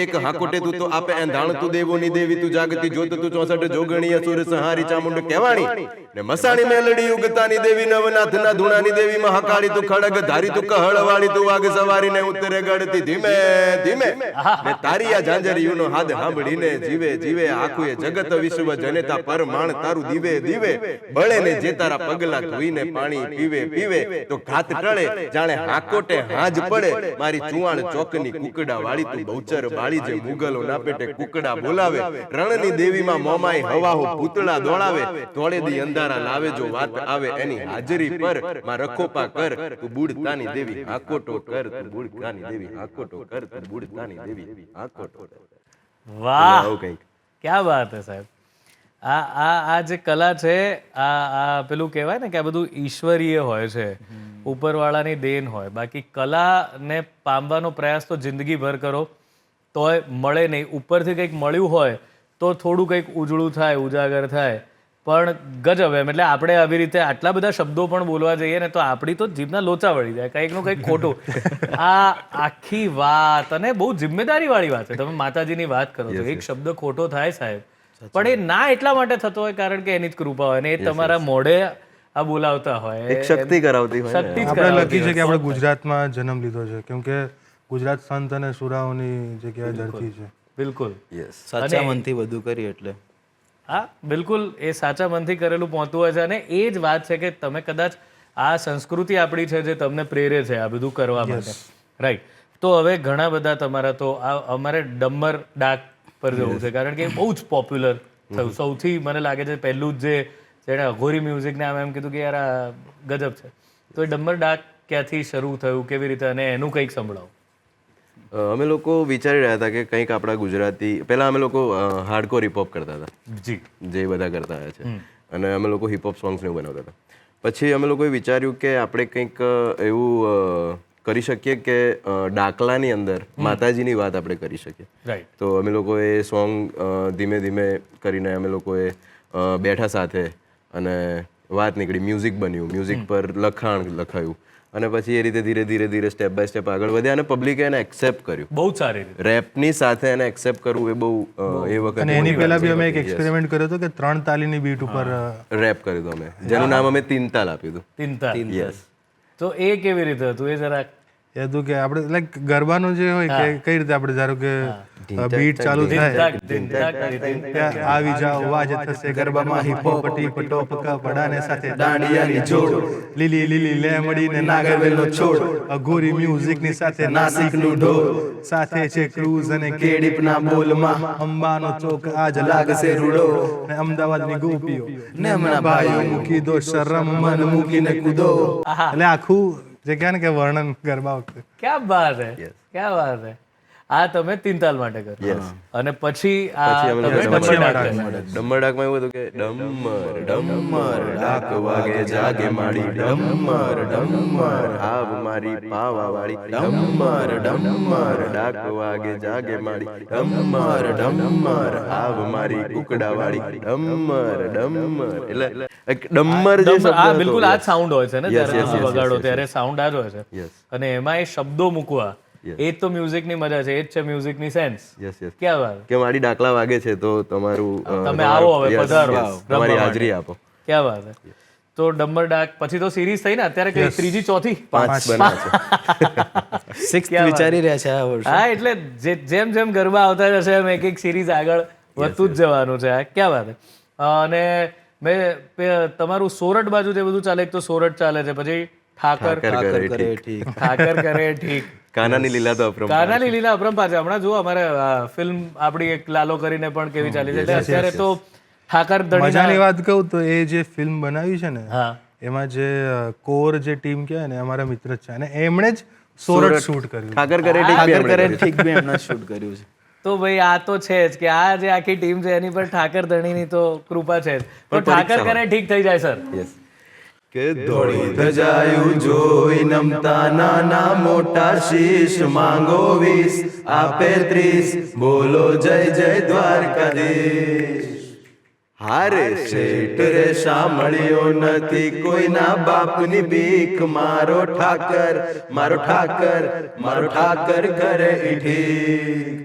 એક હાકોટે તું તો આપે એંધાણ તું દેવોની દેવી તું જાગતી જોત તું 64 જોગણી અસુર સંહારી ચામુંડ કહેવાણી ને મસાણી મેલડી ઉગતાની દેવી નવનાથના ધૂણાની દેવી મહાકાળી તું ખડગ ધારી તું કહળવાળી તું વાગ સવારીને ઉતરે ગડતી ધીમે ધીમે ને તારી આ ઝાંઝરિયુનો હાથ સાંભળીને જીવે જીવે આખું એ જગત વિશ્વ જનેતા પરમાણ તારું દીવે દીવે બળે ને જે તારા પગલા ધોઈને પાણી પીવે પીવે તો ઘાત ટળે જાણે હાકોટે હાજ પડે મારી ચુવાણ ચોકની કુકડા વાળી તું બહુચર બાળી જે મુગલો ના પેટે કુકડા બોલાવે રણની દેવીમાં મોમાઈ હવાહો પૂતળા દોડાવે તોડે દી અંધારા લાવે જો વાત આવે એની હાજરી પર માં રખોપા કર તું બુડતાની દેવી હાકોટો કર તું બુડતાની દેવી હાકોટો કર તું બુડતાની દેવી હાકોટો. વાહ, આવું કંઈક. ક્યાં વાત છે સાહેબ. આ જે કલા છે, આ પેલું કહેવાય ને કે આ બધું ઈશ્વરીય હોય છે, ઉપરવાળાની દેન હોય. બાકી કલાને પામવાનો પ્રયાસ તો જિંદગીભર કરો તોય મળે નહીં. ઉપરથી કંઈક મળ્યું હોય તો થોડું કંઈક ઉજળું થાય, ઉજાગર થાય, પણ ગજબ એમ. એટલે આપણે આવી રીતે આટલા બધા શબ્દો પણ બોલવા જઈએ ને તો આપણી તો જીભના લોચા વળી જાય, કંઈકનું કંઈક ખોટું. આ આખી વાત અને બહુ જિમ્મેદારીવાળી વાત છે. તમે માતાજીની વાત કરો છો, એક શબ્દ ખોટો થાય સાહેબ, પણ એ ના એટલા માટે થતો હોય કારણ કે એની જ કૃપા હોય ને એ તમારા મોઢે આ બોલાવતા હોય, એક શક્તિ કરાવતી હોય. શક્તિ જ આપણે કરાવતી લખી છે હોય. કે આપણે ગુજરાતમાં જન્મ લીધો છે, કેમ કે ગુજરાત સંત અને સુરાઓની જગ્યાએ ધરતી છે. બિલકુલ સાચા મનથી બધું કરી એટલે હા, બિલકુલ એ સાચા મનથી કરેલું પહોંચતું હોય છે. અને એ જ વાત છે કે તમે કદાચ આ સંસ્કૃતિ આપણી છે જે તમને પ્રેરે છે આ બધું કરવા માટે, રાઈટ. તો હવે ઘણા બધા તમારા તો આ અમારે ડમર ડાક પર જવું છે કારણ કે બહુ જ પોપ્યુલર થયું. સૌથી મને લાગે છે પહેલું જ જેણે અઘોરી મ્યુઝિકને આમ એમ કીધું કે યાર આ ગજબ છે. તો એ ડમર ડાક ક્યાંથી શરૂ થયું, કેવી રીતે, અને એનું કંઈક સંભળાવો. અમે લોકો વિચારી રહ્યા હતા કે કંઈક આપણા ગુજરાતી, પહેલા અમે લોકો હાર્ડકોર હિપહોપ કરતા હતા, જી, જે બધા કરતા આવ્યા છે, અને અમે લોકો હિપહોપ સોંગ્સ ને એવું બનાવતા હતા. પછી અમે લોકોએ વિચાર્યું કે આપણે કંઈક એવું કરી શકીએ કે ડાકલાની અંદર માતાજીની વાત આપણે કરી શકીએ. રાઈટ. તો અમે લોકોએ સોંગ ધીમે ધીમે કરીને અમે લોકોએ બેઠા સાથે અને વાત નીકળી, મ્યુઝિક બન્યું, મ્યુઝિક પર લખાણ લખાયું અને પછી એ રીતે ધીરે ધીરે ધીરે સ્ટેપ બાય સ્ટેપ આગળ વધ્યા અને પબ્લિકે એને એક્સેપ્ટ કર્યું. બહુ સારી રીતે રેપની સાથે એને એક્સેપ્ટ કરવું એ બહુ એ વખતે અને એની પહેલા બી અમે એક એક્સપેરિમેન્ટ કર્યો હતો કે 3 તાલીની બીટ ઉપર રેપ કર્યું હતું અમે, જેનું નામ અમે 3 તાલ આપ્યું હતું. તિનતા. યસ. તો એ કેવી રીતે હતું એ જરાક એ હતું કે આપણે લાઈક ગરબાનું જે હોય કે કઈ રીતે આપણે ધારો કે બીટ ચાલુ થાય ત્યાં આવી જાઓ વાજ થશે ગરબામાં હિપહોપ ટીપટોપ કપડાને સાથે દાંડિયાની જોડ લીલી લીલી લેમડીને નાગરવેલનો છોડ અઘોરી મ્યુઝિકની સાથે નાસિકનું ઢોલ સાથે છે ક્રૂઝ અને કેડીપના બોલમાં અંબાનો ચોક આજ લાગશે રૂડો ને અમદાવાદની ગોપીઓ ને હમણાં ભાઈઓ મૂકી દો શરમ મન મૂકીને કૂદો. એટલે આખું જે કહે ને કે વર્ણન ગરબા વખતે. ક્યાં બાત હે, ક્યાં બાત હે. આ તમે તિનતાલ માટે કર્યું અને પછી આ તમે ડમર ડાક કર્યું. ડમર ડાકમાં એવું હતું કે ડમર ડમર ડાક વાગે જાગે માડી ડમર ડમર આવ મારી પાવા વાળી ડમર ડમર ડાક વાગે જાગે માડી ડમર ડમર આવ મારી કુકડા વાળી ડમર ડમર. એટલે એક ડમર જે શબ્દ આ હતો, બિલકુલ આ જ સાઉન્ડ હોય છે ને Yes, જ્યારે yes, તમે yes, વગાડો yes, ત્યારે સાઉન્ડ આ જ હોય છે. Yes. અને એમાં એ શબ્દો મૂકવા એ જ તો મ્યુઝિકની મજા છે, એ જ છે મ્યુઝિકની સેન્સ. યસ યસ ક્યાં વાત, કે મારી ડાકલા વાગે છે તો તમારું તમે આવો હવે, yes, પધારો yes, રમવા તમારી માટે. હાજરી આપો. ક્યાં વાત છે. તો ડમ્બર ડાક પછી તો સિરીઝ થઈ ને અત્યારે કઈ ત્રીજી ચોથી 5 બન્યા છે. 6th વિચારી રહ્યા છે આ વર્ષે. હા એટલે જેમ જેમ ગરબા આવતા જશે એમ એક સિરીઝ આગળ વધતું જ જવાનું છે. આ ક્યાં વાત છે. અને તમારું સોરઠ બાજુ જે બધું ચાલે, એક તો સોરઠ ચાલે છે, પછી ઠાકર ઠાકર કરે કરે ઠીક. ઠીક. ઠાકર કરે ઠીક, કાનાની લીલા તો અપરંપાર. કાનાની લીલા અપરંપાર છે. હમણાં જુઓ અમારે ફિલ્મ આપણી એક લાલો કરીને પણ કેવી ચાલી છે. એટલે અત્યારે તો ઠાકર મજાની ધણીના વાત કહું તો એ જે ફિલ્મ બનાવી છે ને હા એમાં જે કોર જે ટીમ કહેવાય ને અમારા મિત્ર જ છે અને એમણે જ સોરઠ શૂટ કર્યું. ઠાકર કરે ઠીક બી ઠાકર એમણે કરે કર્યું. ઠીક બી એમણે શૂટ કર્યું છે. તો ભાઈ આ તો છે જ કે આ જે આખી ટીમ છે એની પર ઠાકર ધણીની તો કૃપા છે જ. તો ઠાકર કરે ઠીક થઈ જાય સર. Yes. કે દોડી ધજાયું જોઈ નમતા નાના મોટા શીશ માંગો 20 આપે 30 બોલો જય જય દ્વારકાધીશ. હારે શેઠ રે સાંભળ્યો નથી કોઈના બાપની બીક મારો ઠાકર મારો ઠાકર મારો ઠાકર કરે ઈ ઠીક.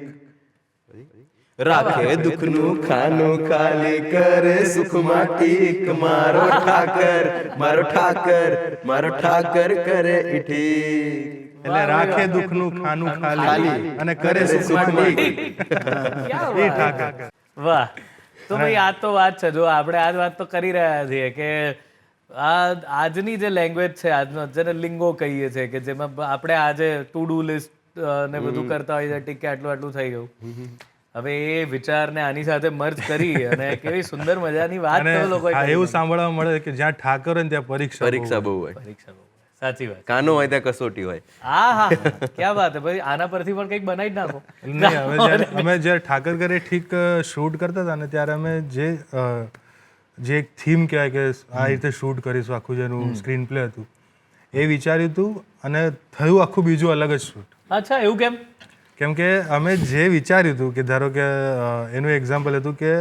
રાખે દુઃખનું ખાનું ખાલી કરે સુખમાં ટીક મારો ઠાકર મારો ઠાકર મારો ઠાકર કરે ઈ ઠીક. એટલે રાખે દુઃખનું ખાનું ખાલી અને કરે સુખમાં ટીક. એ ઠાકર. વાહ. તો ભાઈ આ તો વાત છે. જો આપણે આ જ વાત તો કરી રહ્યા છીએ કે આજની જે લેંગ્વેજ છે, આજનો જેને લિંગો કહીએ છીએ, કે જેમાં આપણે આજે ટુ ડુ લિસ્ટ ને બધું કરતા હોઈએ છીએ, ટીક કે આટલું આટલું થઈ ગયું. હવે એ વિચારને આની સાથે મર્જ કરી અને કેવી સુંદર મજાની વાત અને તો લોકોએ આ કરી. એવું સાંભળવા મળે કે જ્યાં ઠાકર હોય ને ત્યાં પરીક્ષા બહુ હોય. પરીક્ષા બહુ. સાચી વાત. કાનો હોય ત્યાં કસોટી હોય. હા હા ક્યાં વાત છે ભાઈ. આના પરથી પણ કંઈક બનાવી જ નાખો. નહીં, હવે અમે જ્યારે ઠાકર કરે ઠીક શૂટ કરતા હતા ને ત્યારે અમે જે એક થીમ કહેવાય કે આ રીતે શૂટ કરીશું, આખું જેનું સ્ક્રીન પ્લે હતું એ વિચાર્યું હતું અને થયું આખું બીજું અલગ જ શૂટ. અચ્છા એવું કેમ? કેમ કે અમે જે વિચાર્યું હતું કે ધારો કે એનું એક્ઝામ્પલ હતું કે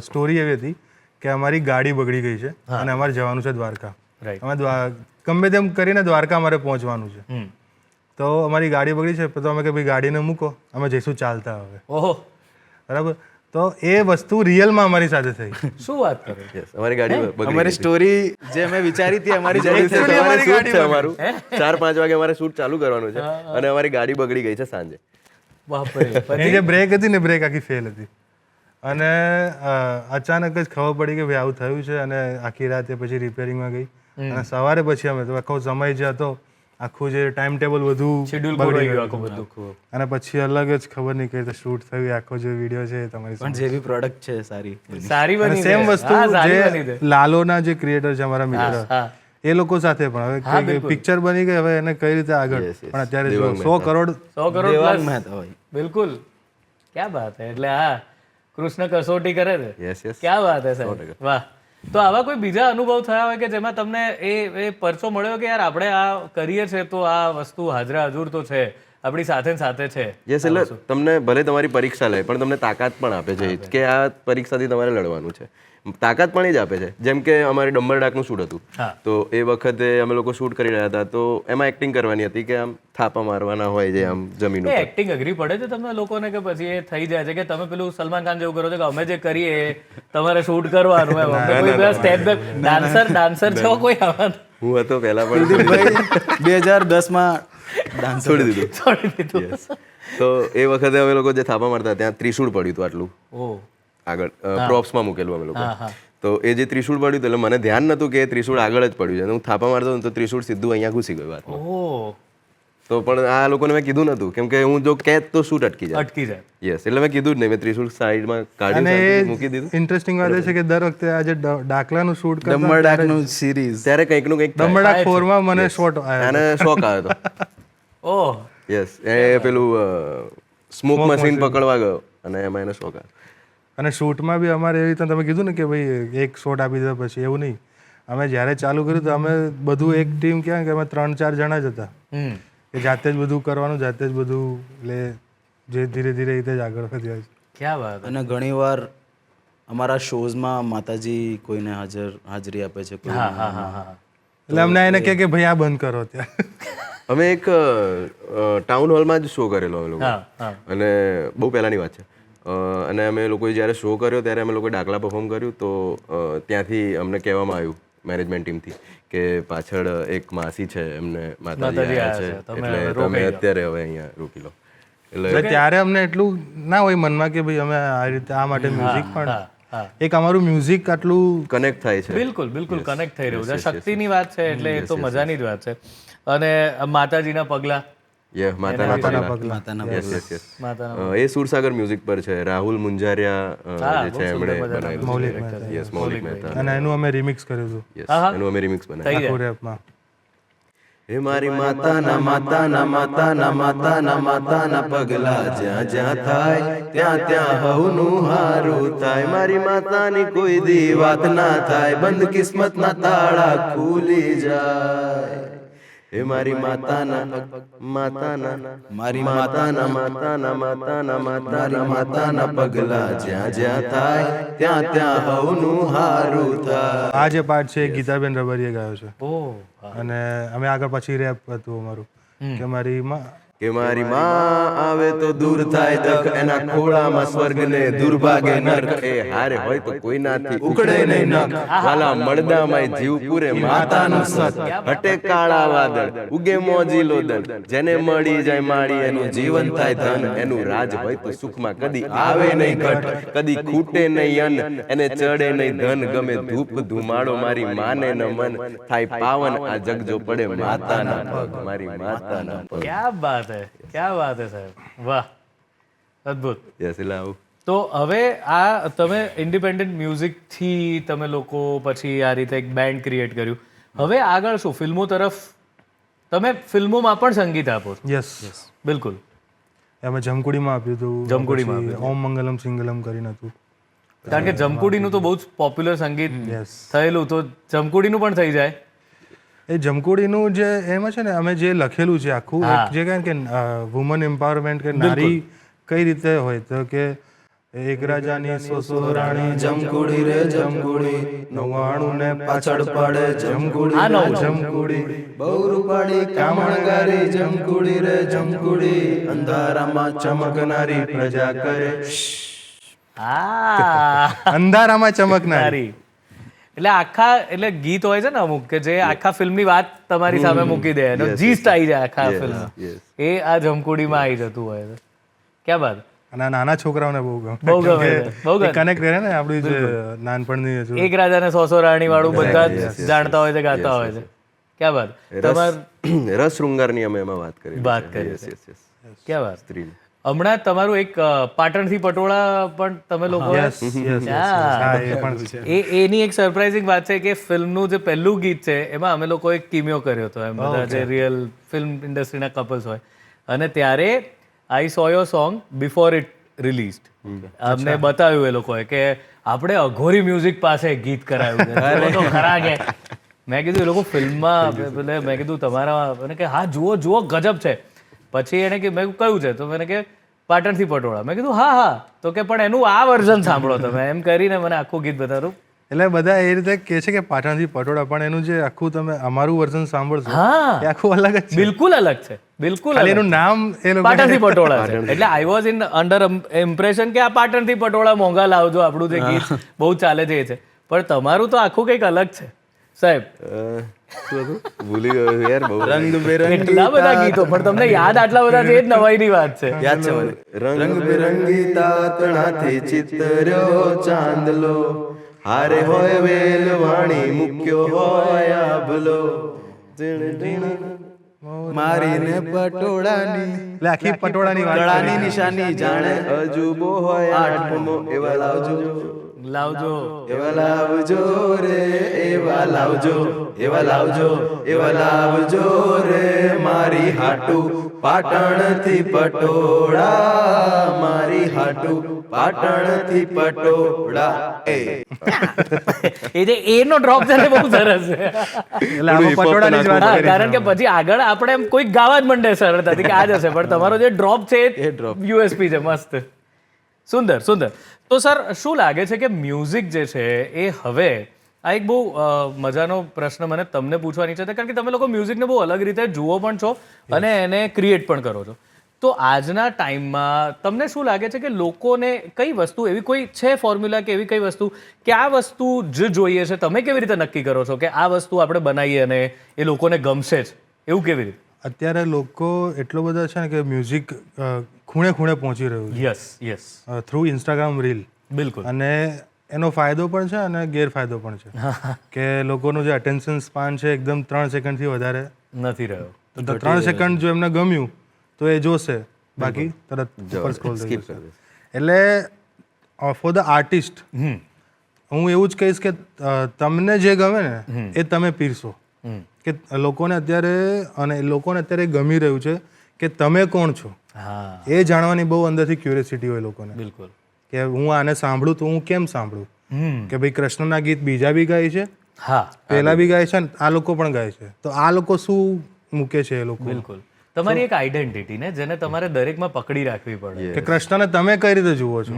સ્ટોરી એવી હતી કે અમારી ગાડી બગડી ગઈ છે અને અમારે જવાનું છે દ્વારકા. રાઈટ. અમે ગમે તેમ કરીને દ્વારકા અમારે પહોંચવાનું છે. તો અમારી ગાડી બગડી છે તો અમે કે ભાઈ ગાડીને મૂકો, અમે જઈશું ચાલતા હવે. ઓહો, બરાબર. તો એ વસ્તુ રિયલમાં અમારી સાથે થઈ. શું વાત કરો. Yes, અમારી ગાડી બગડી અમારી ગઈ. સ્ટોરી જે અમે વિચારી હતી અમારી Actually જલ્દી સવારે shoot છે અમારું. 4-5 વાગે અમારે શૂટ ચાલુ કરવાનું છે અને અમારી ગાડી બગડી ગઈ છે સાંજે. બાપરે. એની જે બ્રેક હતી ને બ્રેક આખી ફેલ હતી અને અચાનક જ ખબર પડી કે ભાઈ આવું થયું છે અને આખી રાતે પછી રિપેરિંગમાં ગઈ અને સવારે પછી અમે તો આખો સમય જે હતો આખું જે ટાઈમ ટેબલ બધું શેડ્યુલ બગડી ખોરવાઈ ગયું ગયું. આખું બધું. અને પછી અલગ જ ખબર નહીં કઈ રીતે શૂટ થયું એ આખો જે વિડીયો છે એ તમારી પણ જે બી પ્રોડક્ટ છે સારી સારી બની સેમ છે. વસ્તુ હા, સારી બની જે છે. લાલોના જે ક્રિએટર છે અમારા મિત્ર હા. એ લોકો સાથે પણ હવે પિક્ચર બની ગઈ, હવે એને કઈ રીતે આગળ Yes, yes. પણ અત્યારે જો દેવાંગ 100 કરોડ 100 કરોડ દેવાંગ plus. મહેતા હોય. બિલકુલ. ક્યાં બાત है. એટલે હા કૃષ્ણ કસોટી કરે છે. Yes, yes. ક્યાં વાત है સાહેબ. વાહ. તો આવા કોઈ બીજા અનુભવ થયા હોય કે જેમાં તમને એ પરચો મળ્યો કે યાર આપણે આ કરીએ છે તો આ વસ્તુ હાજરા હજુર તો છે, આપણી સાથે ને સાથે છે. યસ, એટલે તમને ભલે તમારી પરીક્ષા લે પણ તમને તાકાત પણ આપે છે કે આ પરીક્ષાથી તમારે લડવાનું છે. તાકાત પણ એ જ આપે છે. જેમ કે અમારી ડમ્બર ડાકનું શૂટ હતું હા. તો એ વખતે અમે લોકો શૂટ કરી રહ્યા હતા તો એમાં એક્ટિંગ કરવાની હતી કે આમ થાપા મારવાના હોય છે આમ જમીન એ ઉપર. એક્ટિંગ અઘરી પડે છે તમને લોકોને કે પછી એ થઈ જાય છે કે તમે પેલું સલમાન ખાન જેવું કરો છો કે અમે જે કરીએ એ તમારે શૂટ કરવાનું એમ. અમને કોઈ સ્ટેપ બેક ડાન્સર છો કોઈ આવા હું હતો પહેલા પણ કુલદીપભાઈ 2010માં ડાન્સ છોડી દીધું. છોડી દીધું. Yes. તો એ વખતે અમે લોકો જે થાપા મારતા ત્યાં ત્રિશૂળ પડ્યું હતું આટલું ઓહ. આગળ પ્રોપ્સમાં મૂકેલું અમે લોકો. હા, હા. તો એ જે ત્રિશૂળ પડ્યું હતું એટલે મને ધ્યાન નહોતું કે એ ત્રિશૂળ આગળ જ પડ્યું છે. અને હું થાપા મારતો હતો તો ત્રિશૂળ સીધું અહીંયા ઘૂસી ગયું હાથમાં. ઓહ. તો પણ આ લોકોને મેં કીધું નતું કેમ કે હું જો કહેત તો શૂટ અટકી જાય. અટકી જાય. યસ, એટલે મેં કીધું જ નહીં. મેં ત્રિશૂળ સાઈડમાં કાઢ્યું, અને શાંતિથી મૂકી દીધું. ઇન્ટરેસ્ટિંગ વાત એ છે કે દર વખતે આજે ડાકલાનું શૂટ કરતા ડમ્બર ડાકનું સિરીઝ ત્યારે કંઈકનું કંઈક થાય. ડમડા 4 માં મને શોટ આવ્યો આને શોખ આવ્યો હતો. ઓહ. યસ, એ પેલું સ્મોક મશીન પકડવા ગયો અને એમાં એને શોખ આવ્યો. અને શૂટમાં બી અમારે એવી રીતે તમે કીધું ને કે ભાઈ એક શોટ આપી દીધો પછી એવું નહીં. અમે જ્યારે ચાલુ કર્યું તો અમે બધું એક ટીમ ક્યાં કે અમે 3-4 જણા જ હતા કે જાતે જ બધું કરવાનું, જાતે જ બધું, એટલે જે ધીરે ધીરે રીતે જ આગળ વધ્યા છે. ક્યાં વાત. અને ઘણીવાર અમારા શોઝમાં માતાજી કોઈને હાજરી આપે છે હા હા હા હા. એટલે અમને એને કહે કે ભાઈ આ બંધ કરો ત્યાં. અમે એક ટાઉન હોલમાં જ શો કરેલો અમે લોકો હા હા અને બહુ પહેલાંની વાત છે અને અમે લોકોએ જ્યારે શો કર્યો ત્યારે અમે લોકોએ ડાકલા પરફોર્મ કર્યું તો ત્યાંથી અમને કહેવામાં આવ્યું મેનેજમેન્ટ ટીમથી કે પાછળ એક માસી છે એમને માતાજી આવ્યા છે એટલે તમે અત્યારે હવે અહીંયા રોકી લો એટલે ત્યારે અમને એટલું ના હોય મનમાં કે ભાઈ અમે આ રીતે આ માટે મ્યુઝિક પણ એક અમારું મ્યુઝિક આટલું કનેક્ટ થાય છે. બિલકુલ બિલકુલ કનેક્ટ થઈ રહ્યું છે. શક્તિની વાત છે એટલે એ તો મજાની જ વાત છે. અને માતાજીના પગલા માતાના એ સુરસાગર મ્યુઝિક પર છે. રાહુલ મુંજારિયા જે છે એમણે બનાવેલું. યસ, મૌલિક મહેતા. અને એનું અમે રિમિક્સ કર્યું હતું એનું અમે રિમિક્સ બનાવ્યું. આખું રેપમાં. હે મારી માતાના માતાના માતાના માતાના માતાના પગલા જ્યાં જ્યાં થાય ત્યાં ત્યાં હવનું હારું થાય. મારી માતાની કોઈ દી વાત ના થાય, બંધ કિસ્મતના તાળા ખુલી જાય. હે મારી માતાના માતાના મારી માતાના માતાના માતાના માતાના માતાના પગલા જ્યાં જ્યાં થાય ત્યાં ત્યાં હવનું હારું થાય. આ જે પાર્ટ છે એ ગીતાબેન રબારીએ ગાયો છે ઓહ અને અમે આગળ પછી રેપ હતું અમારું કે મારી માં કે મારી માં આવે તો દૂર થાય દખ, એના ખોળામાં સ્વર્ગને દુર્ભાગે નરક. એ હારે હોય તો કોઈ નાથી ઉકળે નહીં નખ, વાલા મળદામાં જીવ પૂરે માતાનું સત. હટે કાળા વાદળ ઉગે મોજીલો દળ, જેને મળી જાય માળી એનું જીવન થાય ધન. એનું રાજ હોય તો સુખમાં કદી આવે નહીં ઘટ, કદી ખૂટે નહીં અન્ન, એને ચડે નહીં ધન. ગમે ધૂપ ધુમાડો મારી માને ન મન, થાય પાવન આ જગ જો પડે માતાના પગ. મારી માતાના પગ. ક્યા બાત હે, ક્યા બાત હે સાહેબ, વાહ, અદ્ભુત. યસ, એટલે આવું. તો હવે આ તમે ઇન્ડિપેન્ડન્ટ મ્યુઝિકથી તમે લોકો પછી આ રીતે એક બેન્ડ ક્રિએટ કર્યું. હવે આગળ શું ફિલ્મો તરફ તમે ફિલ્મોમાં પણ સંગીત આપો છો? યસ બિલકુલ. અમે જમકુડીમાં આપ્યું હતું. જમકુડીમાં પછી ઓમ મંગલમ સિંગલમ કરીને હતું. કારણ કે જમકુડીનું તો બહુ જ પોપ્યુલર સંગીત થયેલું, તો જમકુડીનું પણ થઈ જાય. એ જમકુડીનું જે એમાં છે ને અમે જે લખેલું છે આખું એક જે કહે કે વુમન એમ્પાવરમેન્ટ કે નારી કઈ રીતે હોય તો કે એક રાજાની 100 રાણી જમકુડી રે જમકુડી, 99 ને પાછળ પડે જમકુડી રે જમકુડી, બહુ રૂપાળી કામણગારી જમકુડી રે જમકુડી, અંધારામાં ચમકનારી પ્રજા કરે. અંધારામાં ચમકનારી. એટલે આખા એટલે ગીત હોય છે ને અમુક કે જે આખા ફિલ્મની વાત તમારી સામે મૂકી દે, એનો જીસ્ટ આવી જાય આખા ફિલ્મ, એ આ જમકુડીમાં આવી જતું હોય છે. ક્યાં બાત. અને આ નાના છોકરાઓને બહુ ગમે, બહુ ગમે, બહુ ગમે. કનેક્ટ કરે ને આપણી જે નાનપણની એક રાજાને 100 રાણી વાળું બધા જ જાણતા હોય છે, ગાતા હોય છે. ક્યાં બાત. તમાર રસ શૃંગારની અમે એમાં વાત કરી. ક્યાં બાત. હમણાં તમારું એક પાટણથી પટોળા પણ તમે લોકો એની એક સરપ્રાઇઝિંગ વાત છે કે ફિલ્મનું જે પહેલું ગીત છે એમાં અમે લોકો એક કિમિયો કર્યો હતો, એમ બધા જે રિયલ ફિલ્મ ઇન્ડસ્ટ્રીના કપલ્સ હોય, અને ત્યારે I saw your song before it released. અમને બતાવ્યું એ લોકોએ કે આપણે અઘોરી મ્યુઝિક પાસે ગીત કરાવ્યું છે. તો ખરા કે મેં કીધું એ લોકો ફિલ્મમાં, મેં કીધું તમારા, મને કે હા જુઓ જુઓ ગજબ છે. પછી એને કે મેં કયું છે, તો મને કે પાટણથી પટોળા. મેં કીધું હા હા, તો કે પણ એનું આ વર્ઝન સાંભળો તમે, એમ કરીને મને આખું ગીત બતાવ્યું. એટલે બધા એ રીતે કહે છે કે પાટણથી પટોળા, પણ એનું જે આખું તમે અમારું વર્ઝન સાંભળશો એ આખું અલગ જ છે. બિલકુલ અલગ છે, બિલકુલ. એનું નામ એ લોકો પાટણથી પટોળા છે. એટલે I was in under impression કે આ પાટણથી પટોળા મોંઘા લાવજો, આપણું જે ગીત બહુ ચાલે છે એ છે, પણ તમારું તો આખું કંઈક અલગ છે સાહેબ. ભૂલી ગયો યાર, બહુ રંગબેરંગી એટલા બધા ગીતો, પણ તમને યાદ આટલા બધા છે, એ જ નવાઈની વાત છે. યાદ છે મને. રંગબેરંગી તાતણાથી ચિતર્યો ચાંદલો, હારે હોય વેલવાણી મૂક્યો હોય આભલો, મારીને પટોળાની એટલે આખી પટોળાની વાત ગળાની નિશાની જાણે અજુબો હોય આઠમો, એવા લાવજો લાવજો, એવા લાવજો રે, એવા લાવજો, એવા લાવજો, એવા લાવજો રે, મારી હાટુ પાટણથી પટોળા, મારી હાટુ પાટણથી પટોળા. એ જે એનો ડ્રોપ છે ને બહુ સરસ છે. એટલે આમાં પટોળાની જ વાત હા, કરી. કારણ કે પછી આગળ આપણે એમ કોઈક ગાવા જ મંડે સરળતાથી કે આ જ હશે, પણ તમારો જે ડ્રોપ છે એ યુએસપી છે. મસ્ત, સુંદર સુંદર. તો સર શું લાગે છે કે મ્યુઝિક જે છે એ હવે આ એક બહુ મજાનો પ્રશ્ન મને તમને પૂછવાની છે કારણ કે તમે લોકો મ્યુઝિકને બહુ અલગ રીતે જુઓ પણ છો અને એને ક્રિએટ પણ કરો છો. તો આજના ટાઈમમાં તમને શું લાગે છે કે લોકોને કઈ વસ્તુ એવી કોઈ છે ફોર્મ્યુલા કે એવી કઈ વસ્તુ કે આ વસ્તુ જ જોઈએ છે? તમે કેવી રીતે નક્કી કરો છો કે આ વસ્તુ આપણે બનાવીએ અને એ લોકોને ગમશે જ, એવું કેવી રીતે? અત્યારે લોકો એટલો બધા છે ને કે મ્યુઝિક ખૂણે ખૂણે પહોંચી રહ્યું યસ છે થ્રુ ઇન્સ્ટાગ્રામ રીલ. બિલકુલ. અને એનો ફાયદો પણ છે અને ગેરફાયદો પણ છે કે લોકોનું જે અટેન્શન સ્પાન છે એકદમ 3 સેકન્ડથી વધારે નથી રહ્યો. તો 3 સેકન્ડ જો એમને ગમ્યું તો એ જોશે, બાકી તરત ઉપર સ્ક્રોલ થઈ જશે. એટલે ફોર ધ આર્ટિસ્ટ હું એવું જ કહીશ કે તમને જે ગમે ને એ તમે પીરસો. કે લોકોને અત્યારે ગમી રહ્યું છે કે તમે કોણ છો હા, એ જાણવાની બહુ અંદરથી ક્યુરિયોસિટી હોય લોકોને. બિલકુલ. કે હું આને સાંભળું તો હું કેમ સાંભળું, કે ભાઈ કૃષ્ણના ગીત બીજા બી ગાય છે, હા, પેલા બી ગાય છે અને આ લોકો પણ ગાય છે, તો આ લોકો શું મૂકે છે એ લોકો, બિલકુલ. તમારી એક આઈડેન્ટિટી ને જેને તમારે દરેકમાં પકડી રાખવી પડે. કે કૃષ્ણને તમે કઈ રીતે જુઓ છો.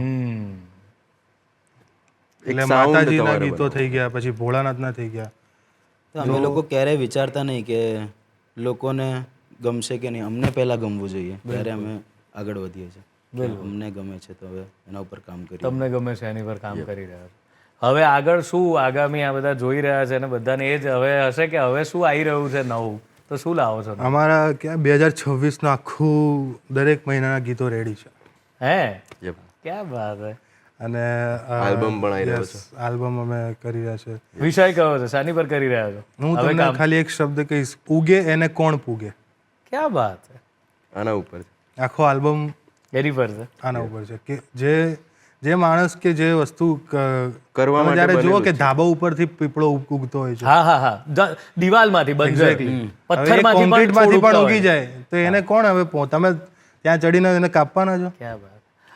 એટલે માતાજીના ગીતો થઈ ગયા, પછી ભોળાનાથના થઈ ગયા. તો અમે લોકો ક્યારેય વિચારતા નહીં કે લોકોને ગમશે કે નહીં. અમને પહેલા ગમવું જોઈએ ત્યારે અમે આગળ વધીએ છીએ. અમને ગમે છે તો હવે એના ઉપર કામ કરીએ. તમને ગમે છે એની પર કામ કરી રહ્યા છો. હવે આગળ શું આગામી આ બધા જોઈ રહ્યા છે અને બધાને એ જ હવે હશે કે હવે શું આવી રહ્યું છે નવું, તો શું લાવો છો? અમારા ક્યાં 2026 નું આખું દરેક મહિનાના ગીતો રેડી છે. હે, ક્યાં વાત હે. અને આલ્બમ પણ આવી રહ્યો છે. આલ્બમ અમે કરી રહ્યા છે. વિષય કયો છે, શાની પર કરી રહ્યા છો? હું તમને ખાલી એક શબ્દ કહીશ, ઉગે એને કોણ પૂગે. ક્યાં વાત છે. આના ઉપર છે. આખો આલ્બમ એની પર છે. આના ઉપર છે કે જે માણસ કે જે વસ્તુ કરવા તમે માટે જ્યારે જુઓ કે ધાબા ઉપરથી પીપળો ઉગતો હોય છે, હા, દિવાલમાંથી બંજરથી પથ્થરમાંથી પણ કોન્ક્રીટમાંથી છોડ પણ ઉગતા ઉગી હોય. જાય તો એને કોણ હવે તમે ત્યાં ચડીને એને કાપવાના છો? ક્યાં વાત.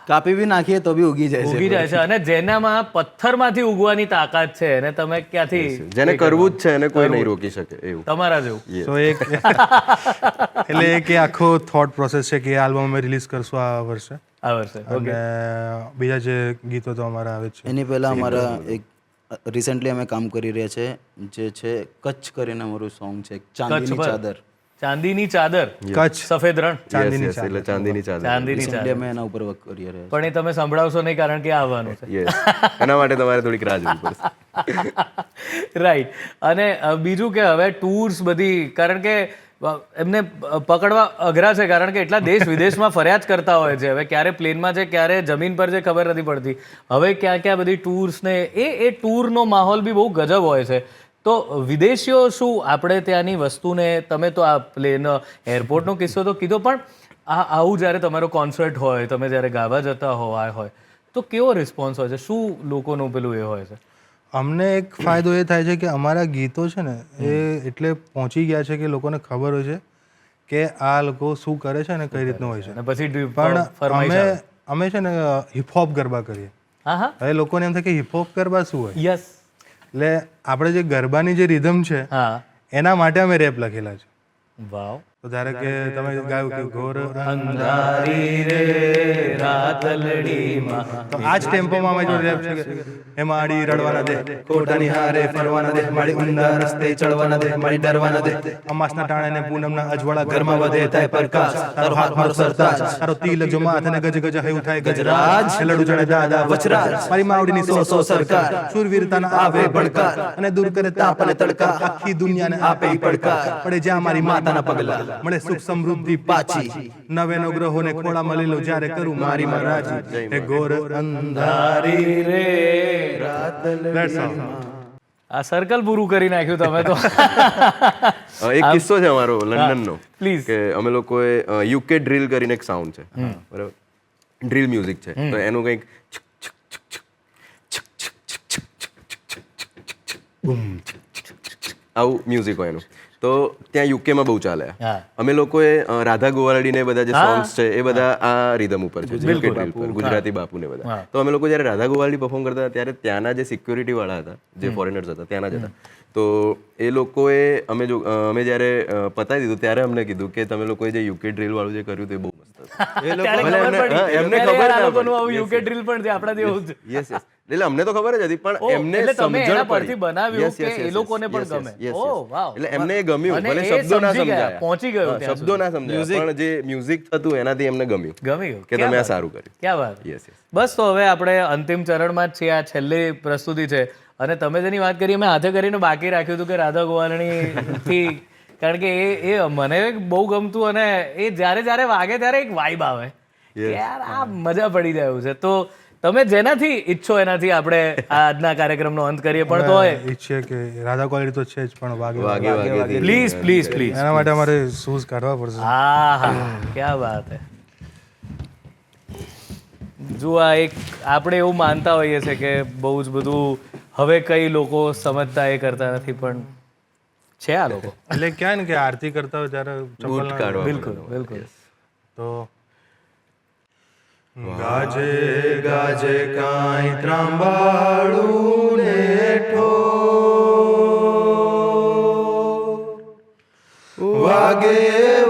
કાપી બી નાખીએ તો બી ઉગી જાય છે. ઉગી જાય છે અને જેનામાં પથ્થરમાંથી ઉગવાની તાકાત છે એને તમે ક્યાંથી, જેને કરવું જ છે એને કોઈ નહીં રોકી શકે એવું. તમારા જેવું. તો એક એટલે એક એ આખો થોટ પ્રોસેસ છે કે એ આલ્બમ અમે રિલીઝ કરશું આ વર્ષે. આ વર્ષે. અને બીજા જે ગીતો તો અમારા આવે જ છે. એની પહેલા અમારા એક રિસેન્ટલી અમે કામ કરી રહ્યા છે જે છે કચ્છ કરીને અમારું સોંગ છે, ચાંદીની ચાદર. ચાંદીની ચાદર, કચ્છ સફેદ રણ. ચાંદીની Yes, એટલે ચાંદીની ચાદર. ચાંદીની Recently ચાદર. અમે એના ઉપર વર્ક કરી રહ્યા પણ એ તમે સંભળાવશો નહીં કારણ કે આ આવવાનું છે. Yes. એના માટે તમારે થોડીક રાહ જોવી પડશે. રાઈટ. અને બીજું કે હવે ટૂર્સ બધી, કારણ કે એમને પકડવા અઘરા છે કારણ કે એટલા દેશ વિદેશમાં ફર્યા જ કરતા હોય છે. હવે ક્યારે પ્લેનમાં છે, ક્યારે જમીન પર છે, ખબર નથી પડતી. હવે ક્યાં ક્યાં બધી ટૂર્સ ને એ ટૂરનો માહોલ બી બહુ ગજબ હોય છે. તો વિદેશીઓ શું આપણે ત્યાંની વસ્તુને, તમે તો આ પ્લેન એરપોર્ટનો કિસ્સો તો કીધો, પણ આવું જ્યારે તમારો કોન્સર્ટ હોય, તમે જ્યારે ગાવા જતા હોય તો કેવો રિસ્પોન્સ હોય છે? શું લોકોનું પેલું એ હોય છે? અમને એક ફાયદો એ થાય છે કે અમારા ગીતો છે ને એ એટલે પહોંચી ગયા છે કે લોકોને ખબર હોય છે કે આ લોકો શું કરે છે અને કઈ રીતનું હોય છે. અને પછી પણ ફરમાઈશ આવે. અમે છે ને હિપહોપ ગરબા કરીએ. હા, હવે લોકોને એમ થાય કે હિપહોપ ગરબા શું હોય, યસ. એટલે આપણે જે ગરબાની જે રિધમ છે હા, એના માટે અમે રેપ લખેલા છે. વાવ. તો ધારો કે તમે ગાયું કે ઘોર અંધારી રે રાતલડીમાં, તો આ જ ટેમ્પોમાં અમે જો રેપ છે કે હે માડી રડવાના દે, ખોટાની હારે ફરવાના દે, મારી ઊંડા રસ્તે ચડવાના દે, મારી ડરવાના દે. અમાસના ટાણે ને પૂનમના અજવાળા ઘરમાં વધે થાય પ્રકાશ, તારો હાથ મારો સરતાજ, તારો તિલક જો માથે ને ગજ ગજ હયું થાય ગજરાજ, લડુ જણે દાદા વચરાજ, મારી માવડીની સો સો સરકાર, શૂરવીરતાના આવે ભણકાર, અને દૂર કરે તાપ અને તડકા, આખી દુનિયાને આપે ઈ પડકાર, પડે જ્યાં મારી માતાના પગલા, મળે સુખ સમૃદ્ધિ પાછી, નવેનો ગ્રહોને ખોળામાં લઈ લો જ્યારે કરું મારી રાજી. હે ઘોર અંધારી રે That's all. આ સર્કલ પૂરું કરી નાખ્યું તમે તો. એક કિસ્સો છે અમારો લંડનનો. પ્લીઝ. કે અમે લોકોએ યુકે ડ્રીલ કરીને એક સાઉન્ડ છે, બરાબર, ડ્રીલ મ્યુઝિક છે, તો એનું કંઈક આવું મ્યુઝિક હોય એનું. તો ત્યાં યુકેમાં બહુ ચાલે. હા. અમે લોકોએ રાધા ગોવાળડી ને બધા જે સોંગ્સ છે એ બધા આ રિધમ ઉપર છે, યુકે ડ્રીલ પર, ગુજરાતી બાપુ ને બધા. તો અમે લોકો જ્યારે રાધા ગોવાળડી પરફોર્મ કરતા હતા ત્યારે ત્યાંના જે સિક્યુરિટી વાળા હતા, જે ફોરેનર્સ હતા, ત્યાંના જ હતા. તો એ લોકોએ અમે જ્યારે પતાવી દીધું ત્યારે અમને કીધું કે તમે લોકોએ જે યુકે ડ્રીલ વાળું જે કર્યું તે બહુ મસ્ત હતું. ત્યારે ખબર પડી. એમને ત્યારે ખબર આ ના લોકોનું પડી. આવું યુકે ડ્રીલ પણ છે આપણા જેવું જ. Yes yes. એટલે અમને તો ખબર જ હતી પણ ઓહ, એમને એટલે તમે સમજણ એના પડી. પરથી બનાવ્યું Yes, yes, કે yes, એ લોકોને yes, પણ yes, ગમે. yes, yes, ઓહ, yes. વાવ. એટલે એમને એ ગમ્યું અને ભલે એ શબ્દો ના સમજી ગયા, સમજાયા પહોંચી ગયો હા, ત્યાં શબ્દો ના સમજાયા પણ જે મ્યુઝિક હતું એનાથી એમને ગમ્યું ગમી ગયું. કે ક્યાં તમે આ વાત. સારું કર્યું. ક્યાં વાત. યસ યસ બસ તો હવે આપણે અંતિમ ચરણમાં જ છીએ. આ છેલ્લી પ્રસ્તુતિ છે અને તમે જેની વાત કરી મેં હાથે કરીને બાકી રાખ્યું હતું કે રાધા ગોવાલણી થી, કારણ કે એ મને બહુ ગમતું અને એ જ્યારે વાગે ત્યારે એક વાઇબ આવે કે યાર આ મજા પડી જાય એવું છે. તો તમે જેનાથી ઈચ્છો એનાથી આપણે આજના કાર્યક્રમનો અંત કરીએ પણ તો ઈચ્છીએ કે રાધા ક્વોલિટી તો છે જ પણ વાગે વાગે વાગે પ્લીઝ પ્લીઝ પ્લીઝ એના માટે અમારે શૂઝ કાઢવા પડશે. હા હા ક્યાં વાત હે. જો આ એક આપણે એવું માનતા હોઈએ છીએ કે બહુ જ બધું હવે કઈ લોકો સમજતા એ કરતા નથી પણ છે આ લોકો. એટલે ક્યાં ને કે આરતી કરતા હોય ત્યારે ચપ્પલ બૂટ ના કાઢવા બિલકુલ બિલકુલ. તો ગાજે ગાજે કાંઈ ત્રાંબાળું ને ઠોર, વાગે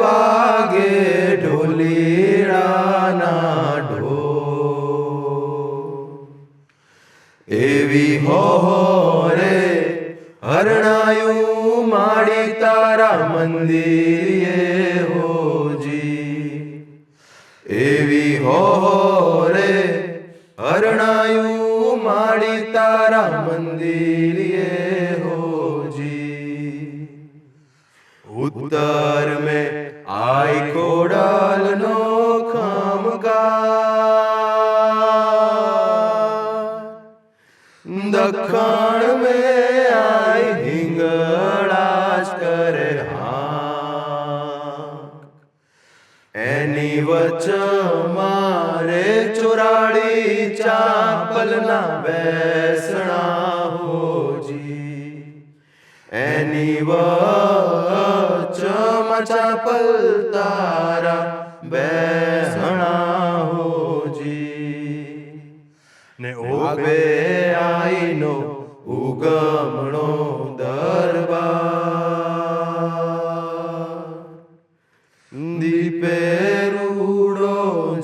વાગે ઢોલીડાના ઢોર, એવી હોરે હરણાયું માડી તારા મંદિરે હોજી, એવી હોરે હરણાયું માડી તારા મંદિરે હોજી, ઉત્તર મેં આઈ ખોડાલનો ખમકાર, દખણ મેં આઈ હિંગળાજ કરે હાંક, એની વચ્ચ મારે ચોરાડી ચાપલના બેસણા હોજી, એની વચ્ચ ચાપલ તારા બેસણા હોજી, ને ઓબે આઈનો ઉગમણો દરબાર, દીપે રૂડો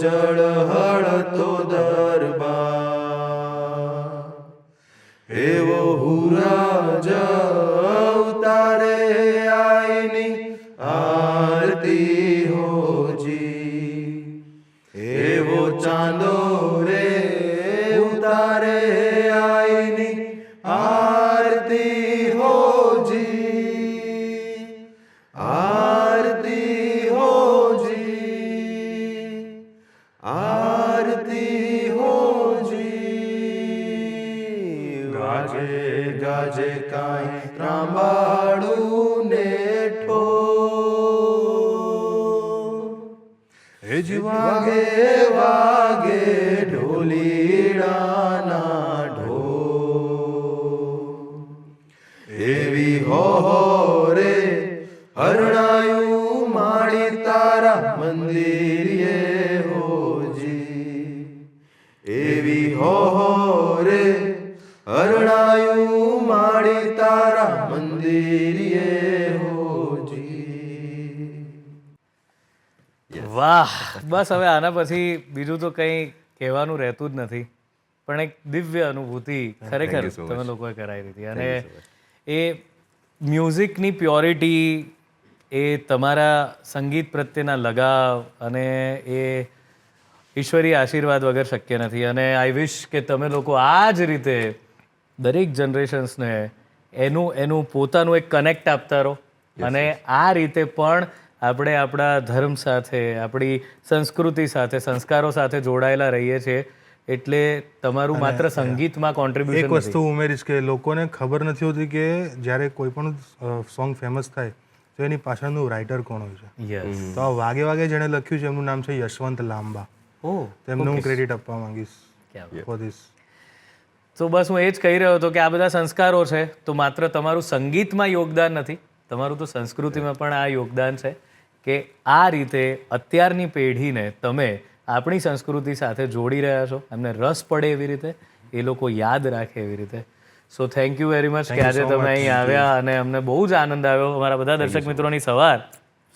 જળહળતો દરબાર, એવો હુરાજ ઉતારે આઈની આરતી હોજી, એવો ચાંદો રે ઉતારે આઈની આરતી હોજી, આરતી હોજી, આરતી હોજી, ગાજે ગાજે કાંઈ ત્રાંબાળું ને ઠોર, એ જ વાગે વાગે ઢોલીડાના ઢોર, એવી હોરે હરણાયું માડી તારા મંદિરે હોજી, એવી હોરે હરણાયું માડી તારા મંદિરે હોજી. વાહ. બસ હવે આના પછી બીજું તો કંઈ કહેવાનું રહેતું જ નથી પણ એક દિવ્ય અનુભૂતિ ખરેખર તમે લોકોએ કરાવી દીધી અને એ મ્યુઝિકની પ્યોરિટી, એ તમારા સંગીત પ્રત્યેના લગાવ અને એ ઈશ્વરી આશીર્વાદ વગર શક્ય નથી. અને આઈ વિશ કે તમે લોકો આ જ રીતે દરેક જનરેશન્સને એનું પોતાનું એક કનેક્ટ આપતા રહો અને આ રીતે પણ આપણે આપણા ધર્મ સાથે, આપણી સંસ્કૃતિ સાથે, સંસ્કારો સાથે જોડાયેલા રહીએ છીએ. એટલે તમારું માત્ર સંગીતમાં એક કોન્ટ્રીબ્યુશન વસ્તુ ઉમેરીશ કે લોકોને ખબર નથી હોતી કે જ્યારે કોઈ પણ સોંગ ફેમસ થાય તો એની પાછળનું રાઇટર કોણ હોય છે. યસ. તો આ વાગે વાગે જેણે લખ્યું છે એમનું નામ છે યશવંત લાંબા. ઓહ, તેમને હું ક્રેડિટ આપવા માંગીશ ક્યાં ફોર ધીસ. તો બસ હું એ જ કહી રહ્યો હતો કે આ બધા સંસ્કારો છે તો માત્ર તમારું સંગીતમાં યોગદાન નથી, તમારું તો સંસ્કૃતિમાં પણ આ યોગદાન છે કે આ રીતે અત્યારની પેઢીને તમે આપણી સંસ્કૃતિ સાથે જોડી રહ્યા છો, એમને રસ પડે એવી રીતે, એ લોકો યાદ રાખે એવી રીતે. So thank you very much કે આજે તમે અહીં આવ્યા અને અમને બહુ જ આનંદ આવ્યો. અમારા બધા દર્શક મિત્રોની સવાર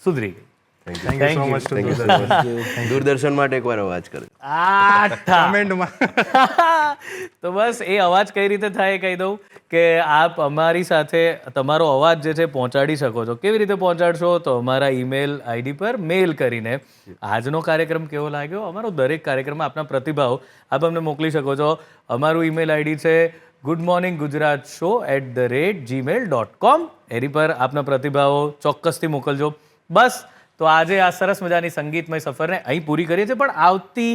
સુધરી ગઈ. Thank you so much two Doordarshan માટે એકવાર અવાજ કરજો. આઠા કમેન્ટમાં તો બસ એ અવાજ કઈ રીતે થાય એ કહી દઉં કે આપ અમારી સાથે તમારો અવાજ જે છે પહોંચાડી શકો છો. કેવી રીતે પહોંચાડશો? તો અમારા ઈમેલ આઈડી પર મેલ કરીને આજનો કાર્યક્રમ કેવો લાગ્યો, અમારો દરેક કાર્યક્રમમાં આપના પ્રતિભાવ આપ અમને મોકલી શકો છો. અમારું ઈમેલ આઈડી છે goodmorninggujratshow@gmail.com. એની પર આપના પ્રતિભાવો ચોક્કસથી મોકલજો. બસ તો આજે આ સરસ મજાની સંગીતમય સફરને અહીં પૂરી કરીએ છીએ, પણ આવતી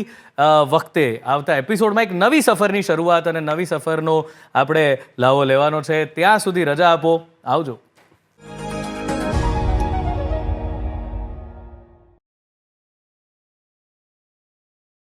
વખતે આવતા એપિસોડમાં એક નવી સફરની શરૂઆત અને નવી સફરનો આપણે લાવો લેવાનો છે. ત્યાં સુધી રજા આપો. આવજો.